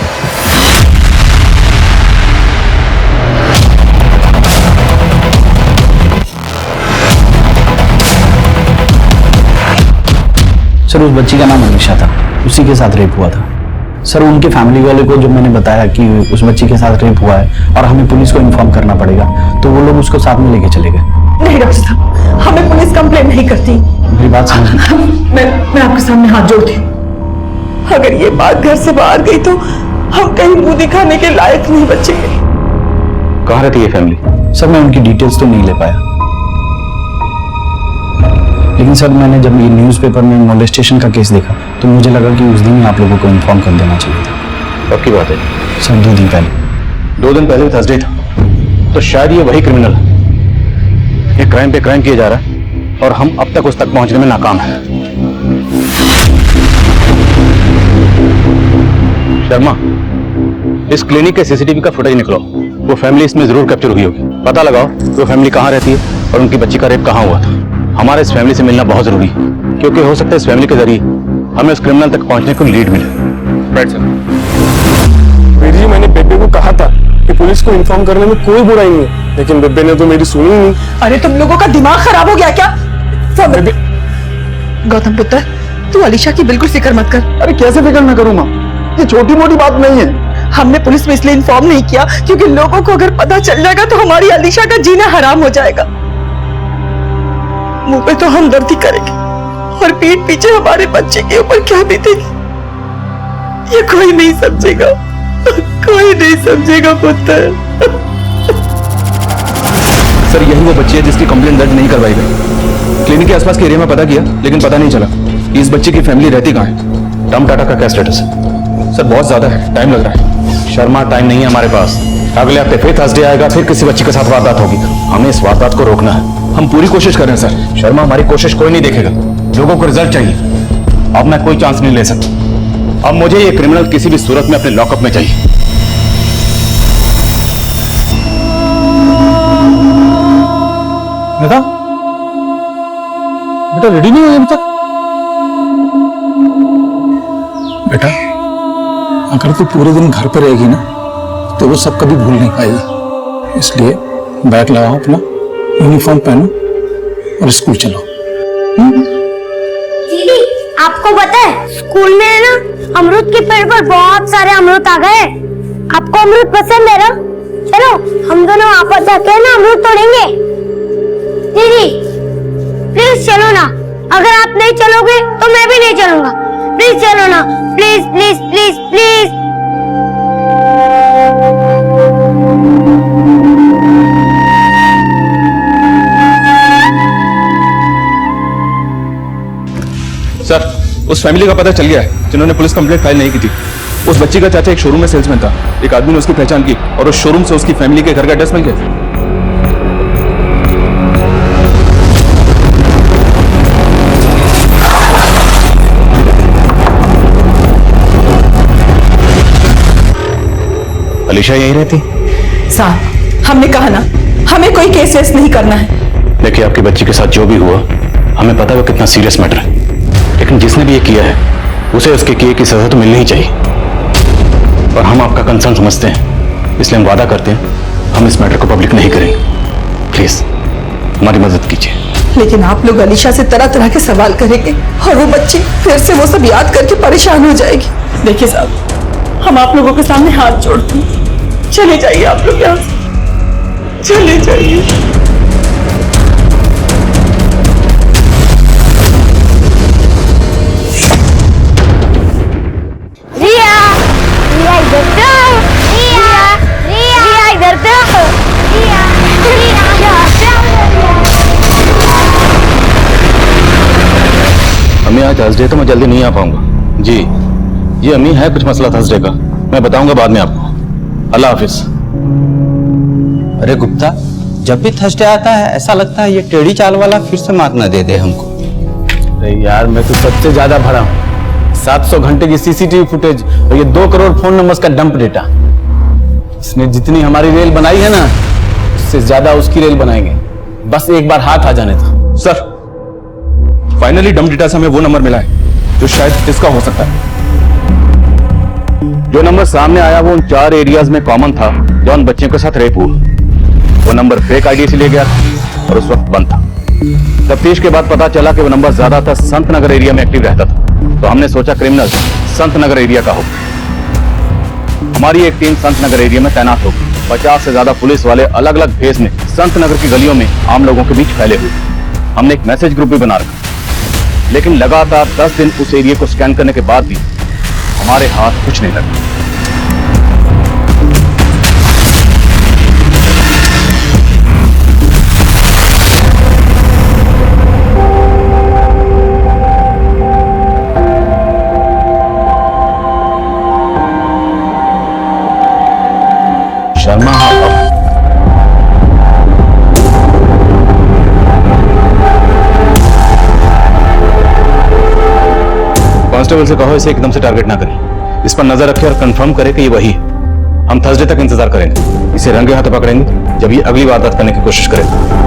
[SPEAKER 6] सर उस बच्ची का नाम अलीशा था, उसी के साथ रेप हुआ था। सर उनके फैमिली वाले को जब मैंने बताया कि उस बच्ची के साथ रेप हुआ है और हमें पुलिस को इन्फॉर्म करना पड़ेगा, तो वो लोग उसको साथ में लेके चले गए।
[SPEAKER 2] नहीं डॉक्टर साहब, हमें पुलिस कंप्लेंट नहीं करती।
[SPEAKER 6] मेरी बात समझ।
[SPEAKER 2] मैं आपके सामने हाथ जोड़ती हूँ, अगर ये बात घर से बाहर गई तो हम कहीं मुंह दिखाने के लायक नहीं बचेंगे।
[SPEAKER 3] कहाँ रहती है फैमिली?
[SPEAKER 6] सर मैं उनकी डिटेल्स तो नहीं ले पाया, लेकिन सर मैंने जब ये न्यूज़पेपर में मोलेस्टेशन का केस देखा तो मुझे लगा कि उस दिन ही आप लोगों को इन्फॉर्म कर देना चाहिए था।
[SPEAKER 3] पक्की बात है?
[SPEAKER 6] सर 2 दिन पहले।
[SPEAKER 3] 2 दिन पहले थर्सडे था, तो शायद ये वही क्रिमिनल है। ये क्राइम पे क्राइम किया जा रहा है और हम अब तक उस तक पहुंचने में नाकाम हैं। शर्मा, इस क्लिनिक के सीसीटीवी का फुटेज निकलो। वो फैमिली इसमें जरूर कैप्चर हुई होगी। पता लगाओ वो फैमिली कहाँ रहती है और उनकी बच्ची का रेप कहाँ हुआ था। हमारे इस फैमिली से मिलना बहुत जरूरी है, क्योंकि हो सकता है इस फैमिली के जरिए हमें उस क्रिमिनल तक पहुंचने को लीड मिले।
[SPEAKER 10] Right sir.
[SPEAKER 6] वीर जी मैंने बेबे को कहा था कि पुलिस को इन्फॉर्म करने में कोई बुराई नहीं है, लेकिन बेबे ने तो मेरी सुनी ही नहीं।
[SPEAKER 2] अरे तुम लोगों का दिमाग खराब हो गया क्या? गौतम पुत्र, तू अलीशा की बिल्कुल फिक्र मत कर।
[SPEAKER 6] अरे कैसे फिक्र ना करूं माँ?
[SPEAKER 5] ये छोटी मोटी बात नहीं है।
[SPEAKER 2] हमने पुलिस में इसलिए इन्फॉर्म नहीं किया क्योंकि लोगों को अगर पता चल जाएगा तो हमारी अलीशा का जीना हराम हो जाएगा। मुंह पे तो हमदर्दी करेंगे और पीठ पीछे हमारे बच्चे के ऊपर क्या बीतेगी ये कोई नहीं समझेगा, कोई नहीं समझेगा पुत्र।
[SPEAKER 10] सर यही वो बच्ची है जिसकी कंप्लेंट दर्ज नहीं करवाई गई। क्लिनिक के आसपास के एरिया में पता किया लेकिन पता नहीं चला कि इस बच्ची की फैमिली रहती कहाँ है।
[SPEAKER 3] टर्म डाटा का क्या स्टेटस है?
[SPEAKER 10] सर बहुत ज्यादा है, टाइम लग रहा है।
[SPEAKER 3] शर्मा टाइम नहीं है हमारे पास। अगले हफ्ते फिर थर्सडे आएगा, फिर किसी बच्ची के साथ वारदात होगी। हमें इस वारदात को रोकना है।
[SPEAKER 10] हम पूरी कोशिश कर रहे हैं सर।
[SPEAKER 3] शर्मा हमारी कोशिश कोई नहीं देखेगा, लोगों को रिजल्ट चाहिए। अब मैं कोई चांस नहीं ले सकता। अब मुझे ये क्रिमिनल किसी भी सूरत में अपने लॉकअप में चाहिए।
[SPEAKER 5] बेटा बेटा रेडी नहीं हुई अभी तक? बेटा अगर तू पूरे दिन घर पर रहेगी ना तो वो सब कभी भूल नहीं पाएगी। इसलिए बैग लगाओ अपना, यूनिफॉर्म पहनो और स्कूल चलो।
[SPEAKER 7] दीदी आपको पता है स्कूल में है ना अमरूद के पेड़ पर बहुत सारे अमरूद आ गए। आपको अमरूद पसंद है ना? चलो हम दोनों आपस जाके ना अमरूद तोड़ेंगे। दीदी प्लीज चलो ना, अगर आप नहीं चलोगे तो मैं भी नहीं चलूंगा। प्लीज चलो ना, please please please please.
[SPEAKER 10] Sir उस फैमिली का पता चल गया है जिन्होंने पुलिस कंप्लेंट फाइल नहीं की थी। उस बच्ची का चाचा एक शोरूम में सेल्समैन था। एक आदमी ने उसकी पहचान की और उस शोरूम से उसकी फैमिली के घर का एड्रेस मिल गया।
[SPEAKER 3] अलीशा यहीं रहती?
[SPEAKER 2] साहब हमने कहा ना हमें कोई केस वेस नहीं करना है।
[SPEAKER 3] देखिए आपकी बच्ची के साथ जो भी हुआ हमें पता है वो कितना सीरियस मैटर है, लेकिन जिसने भी ये किया है उसे उसके किए की सजा तो मिलनी ही चाहिए। और हम आपका कंसर्न समझते हैं, इसलिए हम वादा करते हैं हम इस मैटर को पब्लिक नहीं करेंगे। प्लीज हमारी मदद कीजिए।
[SPEAKER 2] लेकिन आप लोग अलीशा से तरह तरह के सवाल करेंगे और वो बच्ची फिर से वो सब याद करके परेशान हो जाएगी। देखिए साहब हम आप लोगों के सामने हाथ जोड़ते हैं, चले जाइए आप लोग यहाँ से, चले जाइए।
[SPEAKER 7] रिया रिया इधर तो, रिया रिया इधर तो, रिया
[SPEAKER 3] अम्मी आज थर्सडे तो मैं जल्दी नहीं आ पाऊंगा। जी ये अम्मी है कुछ मसला थर्सडे का, मैं बताऊंगा बाद में आपको। अल्लाह हाफिज।
[SPEAKER 12] अरे गुप्ता जब भी थर्सडे आता है ऐसा लगता है ये टेढ़ी चाल वाला फिर से मात ना दे दे हमको।
[SPEAKER 6] अरे यार मैं तो सबसे ज्यादा भरा हूँ। 700 घंटे की सीसीटीवी फुटेज और ये 2 करोड़ फोन नंबर्स का डंप डेटा। इसने जितनी हमारी रेल बनाई है ना उससे ज्यादा उसकी रेल बनाएंगे, बस एक बार हाथ आ जाने था।
[SPEAKER 10] सर फाइनली डम डेटा से हमें वो नंबर मिला है जो शायद इसका हो सकता है।
[SPEAKER 3] जो नंबर सामने आया वो उन 4 एरियाज में कॉमन था जो उन बच्चों के साथ रेप हुआ। वो नंबर फेक आईडी से लिया गया था और उस वक्त बंद था। तफ्तीश के बाद पता चला कि वो नंबर ज्यादातर संत नगर एरिया में एक्टिव रहता था, तो हमने सोचा क्रिमिनल संत नगर एरिया का हो। हमारी एक टीम संत नगर एरिया में तैनात हो गई। 50 से ज्यादा पुलिस वाले अलग अलग भेस में संत नगर की गलियों में आम लोगों के बीच फैले हुए। हमने एक मैसेज ग्रुप भी बना रखा, लेकिन लगातार 10 दिन उस एरिया को स्कैन करने के बाद भी हमारे हाथ कुछ नहीं लगा। शर्मा कांस्टेबल से कहो इसे एकदम से टारगेट ना करें, इस पर नजर रखें और कंफर्म करें कि ये वही है। हम थर्सडे तक इंतजार करेंगे, इसे रंगे हाथ पकड़ेंगे जब ये अगली वारदात करने की कोशिश करेगा।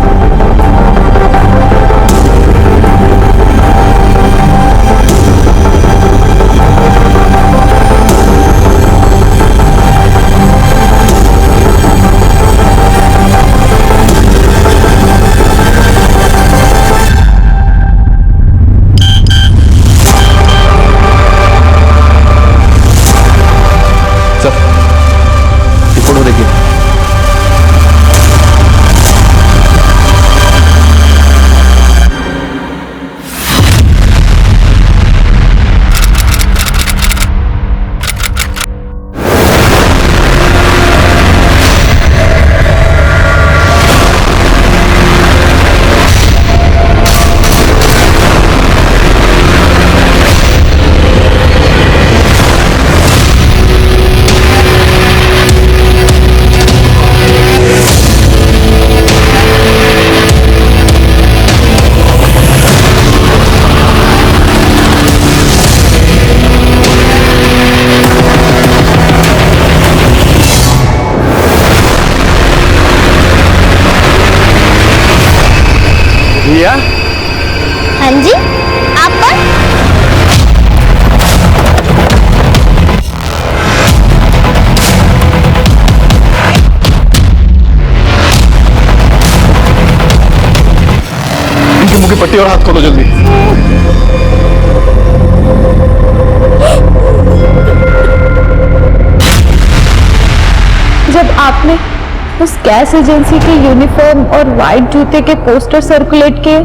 [SPEAKER 10] पट्टी और हाथ खोलो जल्दी।
[SPEAKER 1] जब आपने उस गैस एजेंसी के यूनिफॉर्म और वाइट जूते के पोस्टर सर्कुलेट किए,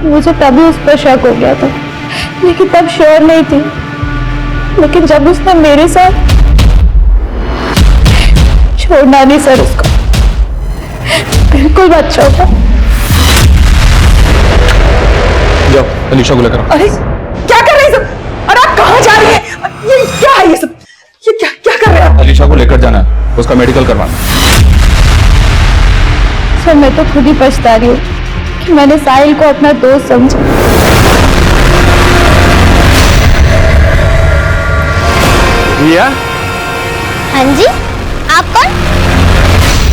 [SPEAKER 1] मुझे तभी उस पर शक हो गया था, लेकिन तब श्योर नहीं थी। लेकिन जब उसने मेरे साथ, छोड़ना नहीं सर उसको, बिल्कुल मत छोड़ना।
[SPEAKER 10] जाओ अलीशा को लेकर आओ।
[SPEAKER 2] अरे क्या कर रहे हैं सब? और आप कहाँ जा रही हैं? ये क्या है ये सब? ये क्या क्या कर रहे हैं आप?
[SPEAKER 10] अलीशा को लेकर जाना है, उसका मेडिकल करवाना।
[SPEAKER 1] सर मैं तो खुद ही पछता रही हूँ कि मैंने साहिल को अपना दोस्त समझा।
[SPEAKER 6] रिया?
[SPEAKER 7] हाँ जी, आप कौन?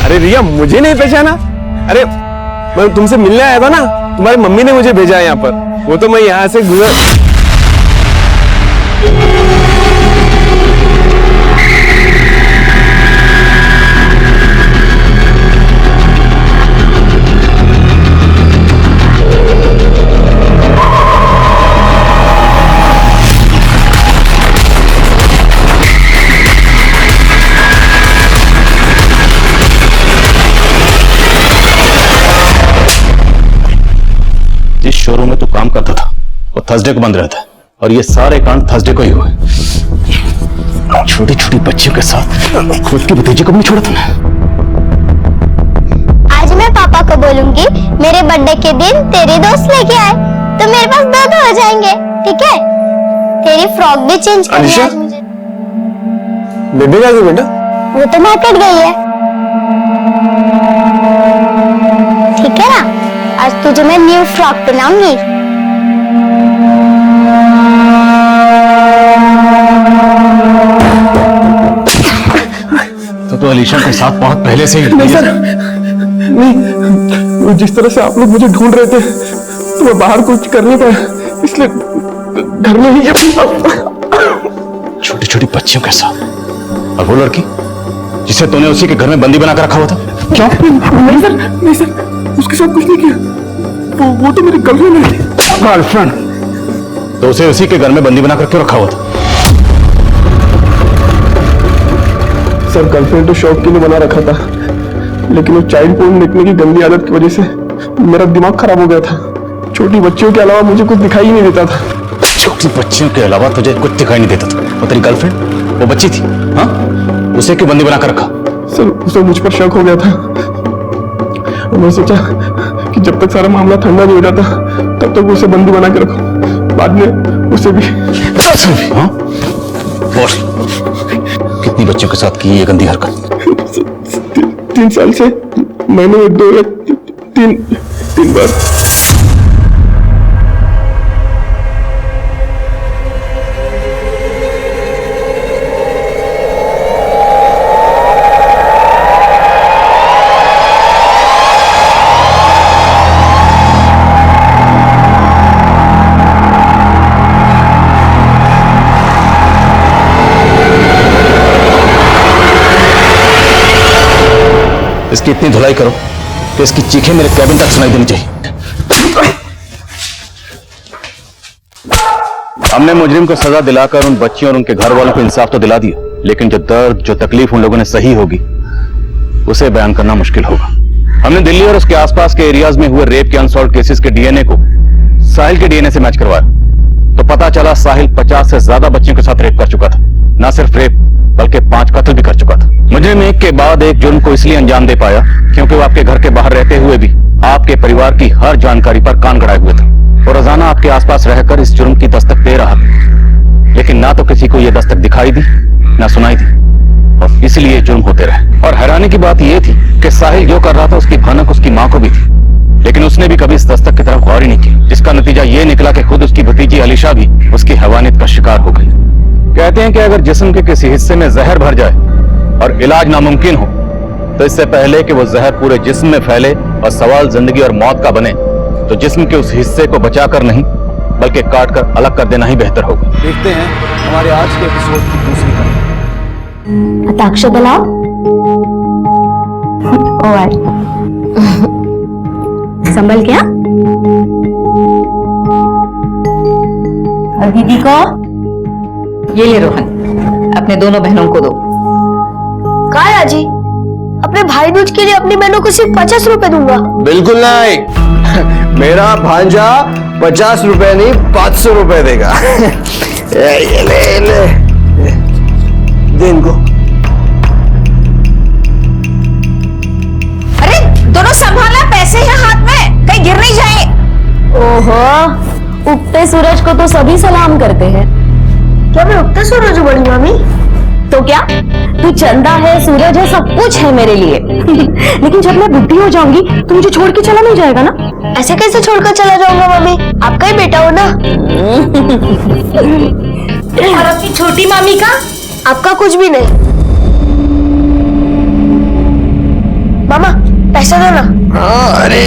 [SPEAKER 6] अरे रिया, मुझे नहीं पहचाना? अरे मैं तुमसे मिलने आया था ना, तुम्हारी मम्मी ने मुझे भेजा है यहाँ पर। वो तो मैं यहाँ से गुजर।
[SPEAKER 3] जिस शोरूम में तू काम करता था वो थर्सडे को बंद रहता है, और ये सारे कांड थर्सडे को ही हुए। छोटी छोटी बच्चियों के साथ खुद की भतीजी को भी नहीं छोड़ा तूने।
[SPEAKER 7] आज मैं पापा को बोलूंगी मेरे बर्थडे के दिन तेरे दोस्त लेके आए, तो मेरे पास दो हो जाएंगे, ठीक है? तेरी फ्रॉक भी चेंज करनी है आज मुझे।
[SPEAKER 6] बेबी कहाँ गई बेटा?
[SPEAKER 7] वो तो मार्केट गई है, ठीक है ना? आज तुझे मैं न्यू फ्रॉक पहनाऊंगी।
[SPEAKER 3] तो अलीशा के साथ बहुत पहले से ही।
[SPEAKER 6] नहीं सर, नहीं, जिस तरह से आप लोग मुझे ढूंढ रहे थे तो मैं बाहर कुछ कर नहीं पाया, इसलिए घर में ही।
[SPEAKER 3] छोटी छोटी बच्चियों के साथ, और वो लड़की जिसे तूने उसी के घर में बंदी बनाकर रखा हुआ था।
[SPEAKER 6] क्या? नहीं सर, नहीं सर, उसके साथ कुछ नहीं किया। वो तो मेरी गर्लफ्रेंड है।
[SPEAKER 3] गर्लफ्रेंड? तो उसे उसी के घर में बंदी बनाकर क्यों रखा हुआ था?
[SPEAKER 6] सर गर्लफ्रेंड तो शौक के लिए बना रखा था, लेकिन वो चाइल्ड पोर्न देखने की गंदी आदत की वजह से मेरा दिमाग खराब हो गया था। छोटी बच्चियों के अलावा मुझे कुछ दिखाई ही नहीं देता था।
[SPEAKER 3] छोटी बच्चियों के अलावा तुझे कुछ दिखाई नहीं देता था? वो तेरी गर्लफ्रेंड वो बच्ची थी? हाँ, उसे क्यों बंदी बनाकर रखा?
[SPEAKER 6] सर उसे मुझ पर शक हो गया था। मैं सोचा कि जब तक सारा मामला ठंडा नहीं हो जाता तब तक उसे बंदी बना के रखो। बाद में उसे भी।
[SPEAKER 3] हाँ? बोल, कितनी बच्चों के साथ की ये गंदी हरकत?
[SPEAKER 6] 3 साल से महीने में 2 या 3 बार।
[SPEAKER 3] इसकी इतनी धुलाई करो कि इसकी चीखें मेरे कैबिन तक सुनाई देनी चाहिए। हमने मुजरिम को सजा दिलाकर उन बच्चियों और उनके घर वालों को इंसाफ तो दिला दिया, लेकिन जो दर्द, जो तकलीफ उन लोगों ने सही होगी उसे बयान करना मुश्किल होगा। हमने दिल्ली और उसके आसपास के एरियाज में हुए रेप के अनसॉल्व केसेस के डीएनए को साहिल के डीएनए से मैच करवाया, तो पता चला साहिल 50 से ज्यादा बच्चियों के साथ रेप कर चुका था। न सिर्फ रेप बल्कि 5 कत्ल भी कर चुका था। मुजरिम एक के बाद एक जुर्म को इसलिए अंजाम दे पाया क्योंकि वो आपके घर के बाहर रहते हुए भी आपके परिवार की हर जानकारी पर कान गड़ाए हुए था, और रोजाना आपके आसपास रहकर इस जुर्म की दस्तक दे रहा था, लेकिन ना तो किसी को यह दस्तक दिखाई दी ना सुनाई दी, और इसलिए जुर्म होते रहे। और हैरानी की बात यह थी कि साहिल जो कर रहा था उसकी भनक उसकी मां को भी थी, लेकिन उसने भी कभी इस दस्तक की तरफ गौर ही नहीं की, जिसका नतीजा ये निकला कि खुद उसकी भतीजी अलीशा भी उसकी हैवानियत का शिकार हो गई। कहते हैं कि अगर जिस्म के किसी हिस्से में जहर भर जाए और इलाज नामुमकिन हो, तो इससे पहले कि वो जहर पूरे जिस्म में फैले और सवाल जिंदगी और मौत का बने, तो जिस्म के उस हिस्से को बचाकर नहीं बल्कि काट कर अलग कर देना ही बेहतर होगा।
[SPEAKER 12] देखते हैं हमारे आज के एपिसोड की दूसरी कहानी।
[SPEAKER 7] हताक्ष बुलाओ।
[SPEAKER 4] संभल क्या?
[SPEAKER 1] और दीदी को ये ले रोहन, अपने दोनों बहनों को दो।
[SPEAKER 7] कहा है अजी? अपने भाई दूज के लिए अपनी बहनों को सिर्फ 50 रुपए दूंगा।
[SPEAKER 6] बिल्कुल नहीं, मेरा भांजा 50 रुपए नहीं 500 रुपए देगा। ये ले दे इनको।
[SPEAKER 1] अरे दोनों संभालना, पैसे हैं हाथ में, कहीं गिर नहीं जाए।
[SPEAKER 7] ओहो, उगते सूरज को तो सभी सलाम करते हैं। क्या मैं उगते सूरज हूँ बड़ी मामी? तो क्या, तू चंदा है, सूरज है, सब कुछ है मेरे लिए। लेकिन जब मैं बुढ़ी हो जाऊंगी तो मुझे छोड़ के चला नहीं जाएगा ना? ऐसे कैसे छोड़कर चला जाऊंगा मामी? आपका ही बेटा हो ना। और आपकी छोटी मामी का? आपका कुछ भी नहीं। मामा पैसा दो ना।
[SPEAKER 6] हाँ अरे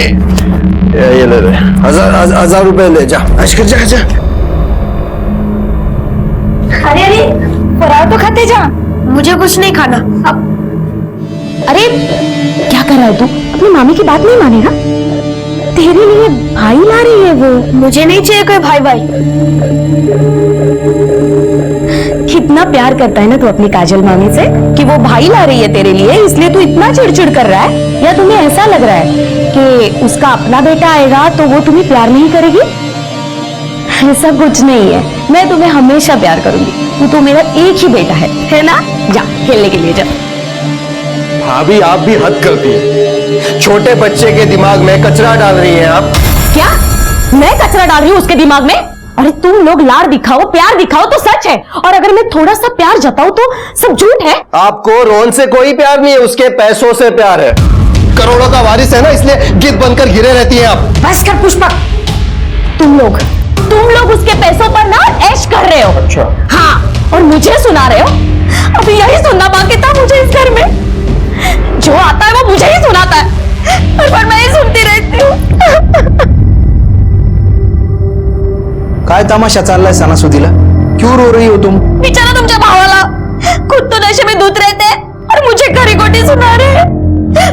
[SPEAKER 6] ये ले 1000 रुपए ले जा। जा।
[SPEAKER 7] अरे फरार तो खाते जा, मुझे कुछ नहीं खाना। अब
[SPEAKER 1] अरे क्या कर रहा है तू? अपनी मामी की बात नहीं मानेगा? तेरे लिए भाई ला रही है वो।
[SPEAKER 7] मुझे नहीं चाहिए कोई भाई भाई।
[SPEAKER 1] कितना प्यार करता है ना तू अपनी काजल मामी से कि वो भाई ला रही है तेरे लिए, इसलिए तू इतना चिड़चिड़ कर रहा है? या तुम्हें ऐसा लग रहा है कि उसका अपना बेटा आएगा तो वो तुम्हें प्यार नहीं करेगी? ऐसा कुछ नहीं है, मैं तुम्हें हमेशा प्यार करूंगी। तू तो मेरा एक ही बेटा है ना? जा खेलने के लिए जा।
[SPEAKER 6] भाभी आप भी हद करती है, छोटे बच्चे के दिमाग में कचरा डाल रही हैं आप।
[SPEAKER 1] क्या मैं कचरा डाल रही हूँ उसके दिमाग में? अरे तुम लोग लाड़ दिखाओ, प्यार दिखाओ तो सच है, और अगर मैं थोड़ा सा प्यार जताऊं तो सब झूठ है।
[SPEAKER 6] आपको रोहन से कोई प्यार नहीं है, उसके पैसों से प्यार है। करोड़ों का वारिस है ना, इसलिए गिद्ध बनकर घिरे रहती हैं आप।
[SPEAKER 1] बस कर पुष्पक, तुम लोग उसके पैसों पर ना ऐश कर रहे हो।
[SPEAKER 6] अच्छा।
[SPEAKER 1] हाँ, और मुझे सुना रहे हो? अभी यही सुनना बाकी था मुझे इस घर में। जो आता है वो मुझे ही सुनाता है, पर मैं ही सुनती रहती हूँ।
[SPEAKER 12] काय तमाशा चाललाय सणासुदीला? क्यों रो रही हो तुम?
[SPEAKER 1] बेचारा तुमच्या भावाला खुद तो नशे में धुत रहते हैं और मुझे खरी खोटी सुना रहे हैं।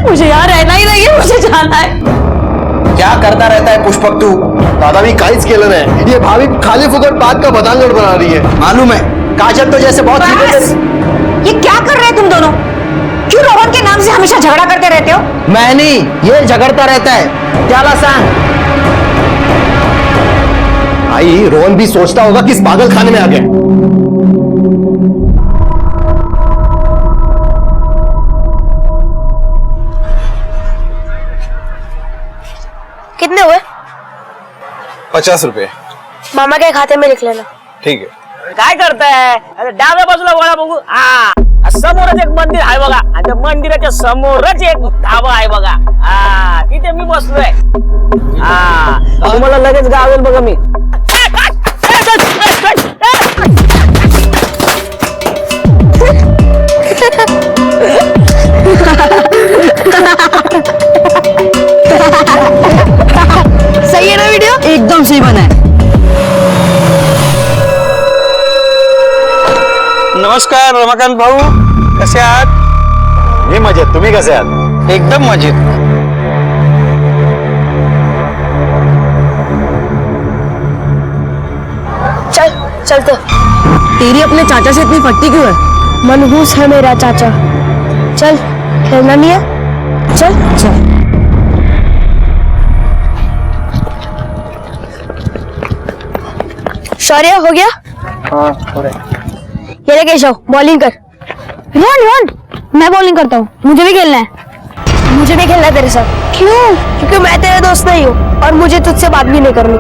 [SPEAKER 1] मुझे यहाँ रहना ही नहीं है, मुझे जाना है।
[SPEAKER 12] क्या करता रहता है पुष्पक तू?
[SPEAKER 6] दादा भी काइच केलं नाही, ये भाभी खाली फुकट बात का बदांगड़ बना रही है।
[SPEAKER 12] मालूम है, काजल तो जैसे बहुत
[SPEAKER 1] बस! ये क्या कर रहे हैं तुम दोनों? क्यों रोहन के नाम से हमेशा झगड़ा करते रहते हो?
[SPEAKER 12] मैं नहीं, ये झगड़ता रहता है। त्याला सांग।
[SPEAKER 6] भाई रोहन भी सोचता होगा किस पागल खाने में आ गए।
[SPEAKER 7] कितने हुए?
[SPEAKER 6] 50 रुपए।
[SPEAKER 7] मामा के खाते में लिख लेना।
[SPEAKER 6] ठीक है।
[SPEAKER 13] काय करताय? अरे डाव्या बाजूला वळा बघू. समोरच एक मंदिर आहे बघा, आणि त्या मंदिराच्या समोरच एक धाबा आहे बघा. तिथे मी बसलोय. तुम्हाला लगेच गावेल बघा मी.
[SPEAKER 1] सही है ना वीडियो? एकदम सही बना है।
[SPEAKER 12] नमस्कार रमाकांत भाऊ, कसे आहात?
[SPEAKER 6] मी मजेत, तुम्ही कसे आहात?
[SPEAKER 12] एकदम मजेत.
[SPEAKER 7] चल तो।
[SPEAKER 1] तेरी अपने चाचा से इतनी फटती क्यों है?
[SPEAKER 7] मनहूस है मेरा चाचा। चल, खेलना नहीं है? चल चल। शौर्य हो गया?
[SPEAKER 6] हाँ हो रहा है।
[SPEAKER 7] ये ले केशव, बॉलिंग कर। रोहन, मैं बॉलिंग करता हूँ, मुझे भी खेलना है। मुझे भी खेलना है तेरे साथ। क्यों? क्योंकि मैं तेरे दोस्त नहीं हूँ और मुझे तुझसे बात भी नहीं करनी।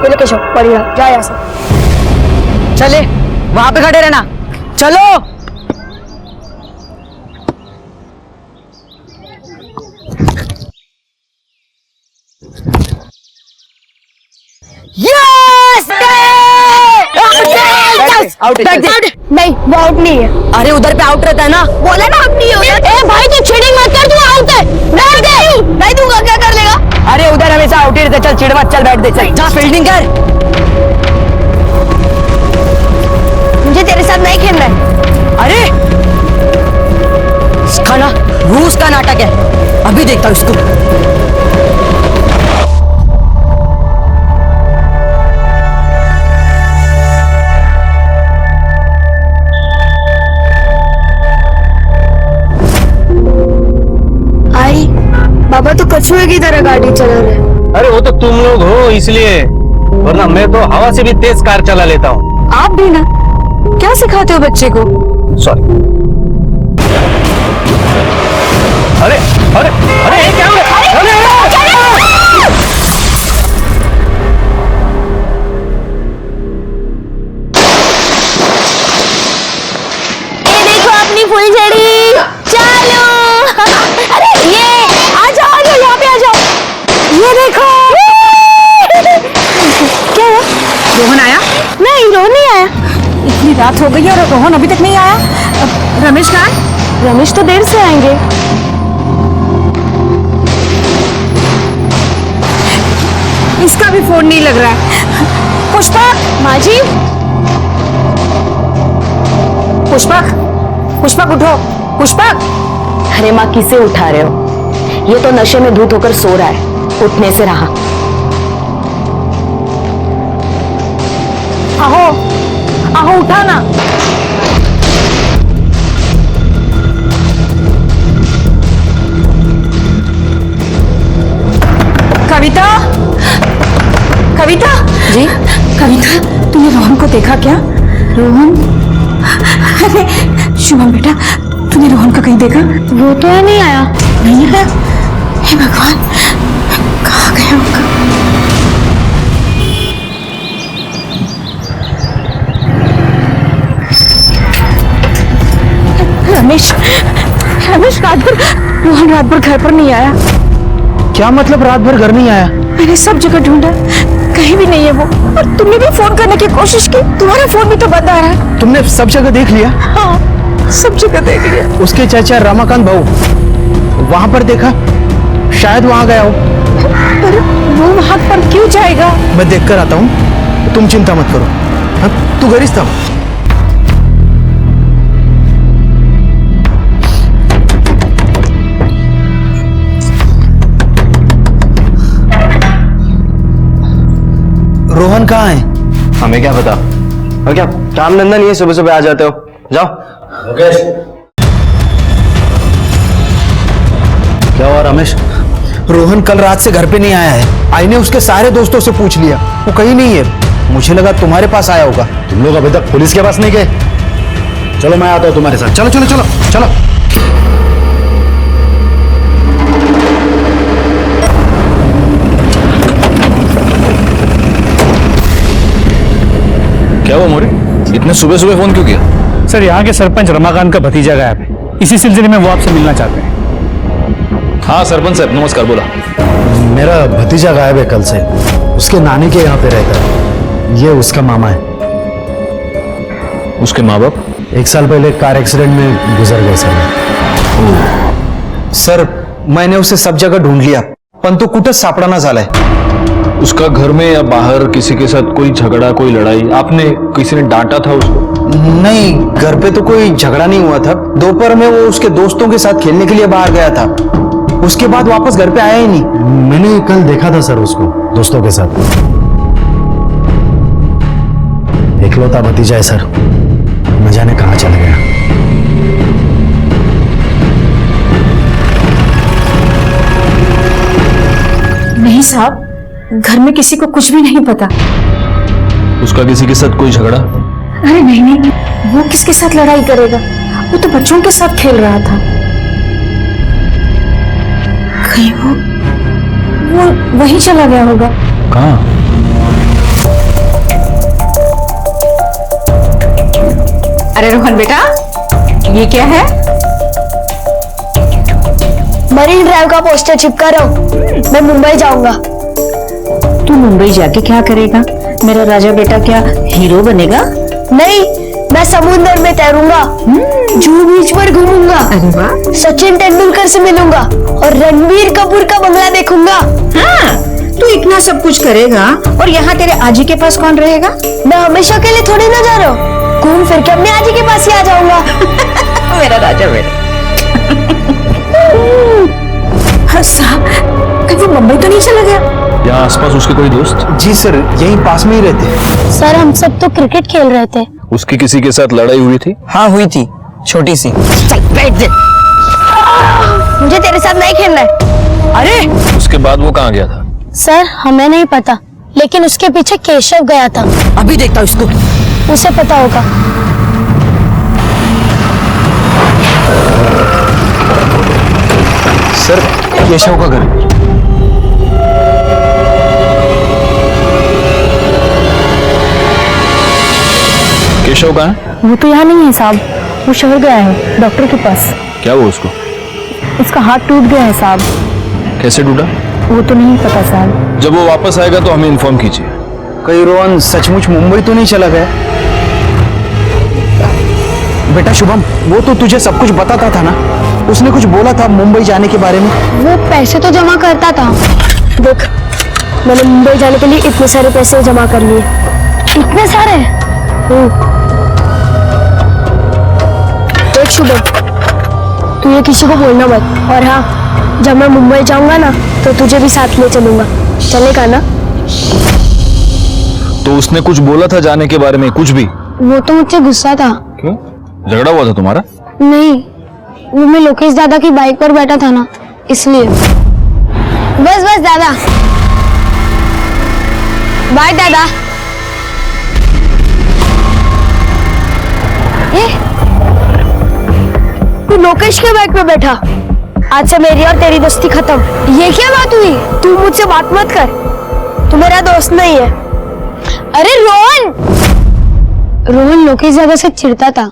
[SPEAKER 7] ये ले केशव, बढ़िया, जा यहाँ से।
[SPEAKER 1] चले, वहां पे खड़े रहना। चलो। यस!
[SPEAKER 7] आउट नहीं, वो आउट नहीं है।
[SPEAKER 1] अरे उधर पे आउट रहता है ना।
[SPEAKER 7] बोला ना आउट नहीं है। ए भाई तू चीटिंग मत कर, तू आउट है। नहीं दूंगा, क्या कर लेगा?
[SPEAKER 1] अरे उधर हमेशा आउट ही रहता। चल चिढ़ मत, चल बैठ दे, चल जा फील्डिंग कर।
[SPEAKER 7] मुझे तेरे साथ नहीं खेलना है।
[SPEAKER 1] अरे खाना रूस का नाटक है, अभी देखता हूँ इसको।
[SPEAKER 7] कछुए की तरह गाड़ी चला रहे हैं।
[SPEAKER 12] अरे वो तो तुम लोग हो इसलिए, वरना मैं तो हवा से भी तेज कार चला लेता हूँ।
[SPEAKER 1] आप भी ना, क्या सिखाते हो बच्चे को?
[SPEAKER 12] सॉरी। अरे अरे अरे ये क्या हो रहा है? अरे
[SPEAKER 7] ये देखो अपनी फुलझड़ी, चलो। अरे ये आ जाओ यहाँ पे आ जाओ। ये देखो। क्या है?
[SPEAKER 1] रोहन आया?
[SPEAKER 7] नहीं, रोहन नहीं आया।
[SPEAKER 1] इतनी रात हो गई और रोहन अभी तक नहीं आया। रमेश कहाँ है?
[SPEAKER 7] रमेश तो देर से आएंगे।
[SPEAKER 1] इसका भी फोन नहीं लग रहा है। पुष्पा,
[SPEAKER 7] माँ जी,
[SPEAKER 1] पुष्पक, पुष्पक उठो, पुष्पक।
[SPEAKER 2] अरे माँ, किसे उठा रहे हो? ये तो नशे में धूत होकर सो रहा है, उठने से रहा।
[SPEAKER 1] आहो, आहो उठा ना। कविता, कविता जी, कविता तूने रोहन को देखा क्या? रोहन? अरे शुभम बेटा, तूने रोहन को कहीं देखा?
[SPEAKER 7] वो तो नहीं आया।
[SPEAKER 1] नहीं है? हे भगवान, कहाँ गया होगा? रमेश, रमेश रात भर, रोहन रात भर घर पर नहीं आया।
[SPEAKER 12] क्या मतलब रात भर घर नहीं आया?
[SPEAKER 1] मैंने सब जगह ढूंढा, कहीं भी नहीं है वो। और तुमने भी फोन करने की कोशिश की, तुम्हारा फोन भी तो बंद आ रहा है।
[SPEAKER 12] तुमने सब जगह देख लिया?
[SPEAKER 1] हाँ, सब जगह देख लिया।
[SPEAKER 12] उसके चाचा रमाकांत भाऊ वहां पर देखा? शायद वहां गया हो।
[SPEAKER 1] पर वो वहां पर क्यों जाएगा?
[SPEAKER 12] मैं देख कर आता हूँ, तुम चिंता मत करो। हाँ, तू घरीच था। रोहन कहाँ है?
[SPEAKER 10] हमें क्या पता।
[SPEAKER 12] और क्या काम धंधा नहीं है, सुबह सुबह आ जाते हो? जाओ। मुकेश, क्या हुआ रमेश? रोहन कल रात से घर पे नहीं आया है। आई ने उसके सारे दोस्तों से पूछ लिया, वो कहीं नहीं है। मुझे लगा तुम्हारे पास आया होगा।
[SPEAKER 10] तुम लोग अभी तक पुलिस के पास नहीं गए? चलो मैं आता हूं तुम्हारे साथ।
[SPEAKER 12] चलो चलो चलो चलो।
[SPEAKER 10] क्या हुआ मोरे, इतने सुबह सुबह फोन क्यों किया?
[SPEAKER 8] सर, यहाँ के सरपंच रमाकांत का भतीजा गायब है। इसी सिलसिले में वो आपसे मिलना चाहते हैं।
[SPEAKER 10] हाँ सरपंच साहब, नमस्कार। बोला।
[SPEAKER 14] मेरा भतीजा गायब है कल से। उसके नानी के यहाँ पे रहता है। ये उसका मामा है।
[SPEAKER 10] उसके माँ बाप?
[SPEAKER 14] 1 साल पहले कार एक्सीडेंट में गुजर गए सर।
[SPEAKER 12] सर, मैंने उसे सब जगह ढूंढ लिया, पण तो कुठंच सापडाना झालाय।
[SPEAKER 10] उसका घर में या बाहर किसी के साथ कोई झगड़ा, कोई लड़ाई? आपने किसी ने डांटा था उसको?
[SPEAKER 12] नहीं, घर पे तो कोई झगड़ा नहीं हुआ था। दोपहर में वो उसके दोस्तों के साथ खेलने के लिए बाहर गया था। उसके बाद वापस घर पे आया ही नहीं।
[SPEAKER 14] मैंने कल देखा था सर उसको दोस्तों के साथ। इकलौता भतीजा है सर, न जाने कहाँ चला गया।
[SPEAKER 1] नहीं साहब, घर में किसी को कुछ भी नहीं पता।
[SPEAKER 10] उसका किसी के साथ कोई झगड़ा?
[SPEAKER 1] अरे नहीं नहीं, वो किसके साथ लड़ाई करेगा? वो तो बच्चों के साथ खेल रहा था। कहीं वो वहीं चला गया होगा।
[SPEAKER 10] कहाँ?
[SPEAKER 1] अरे रोहन बेटा, ये क्या है?
[SPEAKER 7] मरीन ड्राइव का पोस्टर चिपका रहा हूँ। मैं मुंबई जाऊंगा।
[SPEAKER 1] तू मुंबई जाके क्या करेगा? मेरा राजा बेटा क्या हीरो बनेगा?
[SPEAKER 7] नहीं, मैं समुद्र में तैरूंगा, जूहू बीच पर घूमूंगा,
[SPEAKER 1] अरे वाह,
[SPEAKER 7] सचिन तेंदुलकर से मिलूंगा और रणबीर कपूर का बंगला देखूंगा।
[SPEAKER 1] हाँ, तू इतना सब कुछ करेगा और यहाँ तेरे आजी के पास कौन रहेगा?
[SPEAKER 7] मैं हमेशा के लिए थोड़ी ना जा रहा हूँ, घूम फिर के अपने आजी के पास ही आ जाऊंगा।
[SPEAKER 1] मेरा राजा बेटा। हाँ साहब, कहीं वो मुंबई तो नहीं चला गया?
[SPEAKER 10] यहाँ आसपास उसके कोई दोस्त?
[SPEAKER 12] जी सर, यहीं पास में ही रहते।
[SPEAKER 7] सर, हम सब तो क्रिकेट खेल रहे थे।
[SPEAKER 10] उसकी किसी के साथ लड़ाई हुई थी?
[SPEAKER 12] हाँ हुई थी, छोटी सी।
[SPEAKER 1] चल बैठ जा।
[SPEAKER 7] मुझे तेरे साथ नहीं खेलना है।
[SPEAKER 2] अरे
[SPEAKER 10] उसके बाद वो कहाँ गया था?
[SPEAKER 7] सर हमें नहीं पता, लेकिन उसके पीछे केशव गया था।
[SPEAKER 2] अभी देखता हूँ इसको।
[SPEAKER 7] उसे पता होगा।
[SPEAKER 10] सर केशव का घर। केशव कहाँ है?
[SPEAKER 1] वो तो यहाँ नहीं है साहब, वो शहर गया है डॉक्टर के पास।
[SPEAKER 10] क्या हुआ उसको?
[SPEAKER 1] उसका हाथ टूट गया है साहब।
[SPEAKER 10] कैसे टूटा?
[SPEAKER 1] वो तो नहीं पता साहब।
[SPEAKER 10] जब वो वापस आएगा तो हमें इन्फॉर्म कीजिए।
[SPEAKER 12] कहीं रोहन सचमुच मुंबई तो नहीं चला गया? बेटा शुभम, वो तो तुझे सब कुछ बताता था ना, उसने कुछ बोला था मुंबई जाने के बारे में।
[SPEAKER 7] वो पैसे तो जमा करता था। देख, मैंने मुंबई जाने के लिए इतने सारे पैसे जमा कर लिए। इतने सारे? देख शुभम, तू ये किसी को बोलना मत। और हाँ, जब मैं मुंबई जाऊंगा ना तो तुझे भी साथ ले चलूंगा। चलेगा ना?
[SPEAKER 10] तो उसने कुछ बोला था जाने के बारे में? कुछ भी?
[SPEAKER 7] वो तो मुझसे गुस्सा था।
[SPEAKER 10] क्यों? झगड़ा हुआ था तुम्हारा?
[SPEAKER 7] नहीं, वो मैं लोकेश दादा की बाइक पर बैठा था ना, इसलिए। बस बस दादा, बाय दादा। ये तू लोकेश के बाइक पे बैठा? आज से मेरी और तेरी दोस्ती खत्म। ये क्या बात हुई? तू मुझसे बात मत कर, तू मेरा दोस्त नहीं है। अरे रोहन! रोहन लोकेश दादा से चिढ़ता था,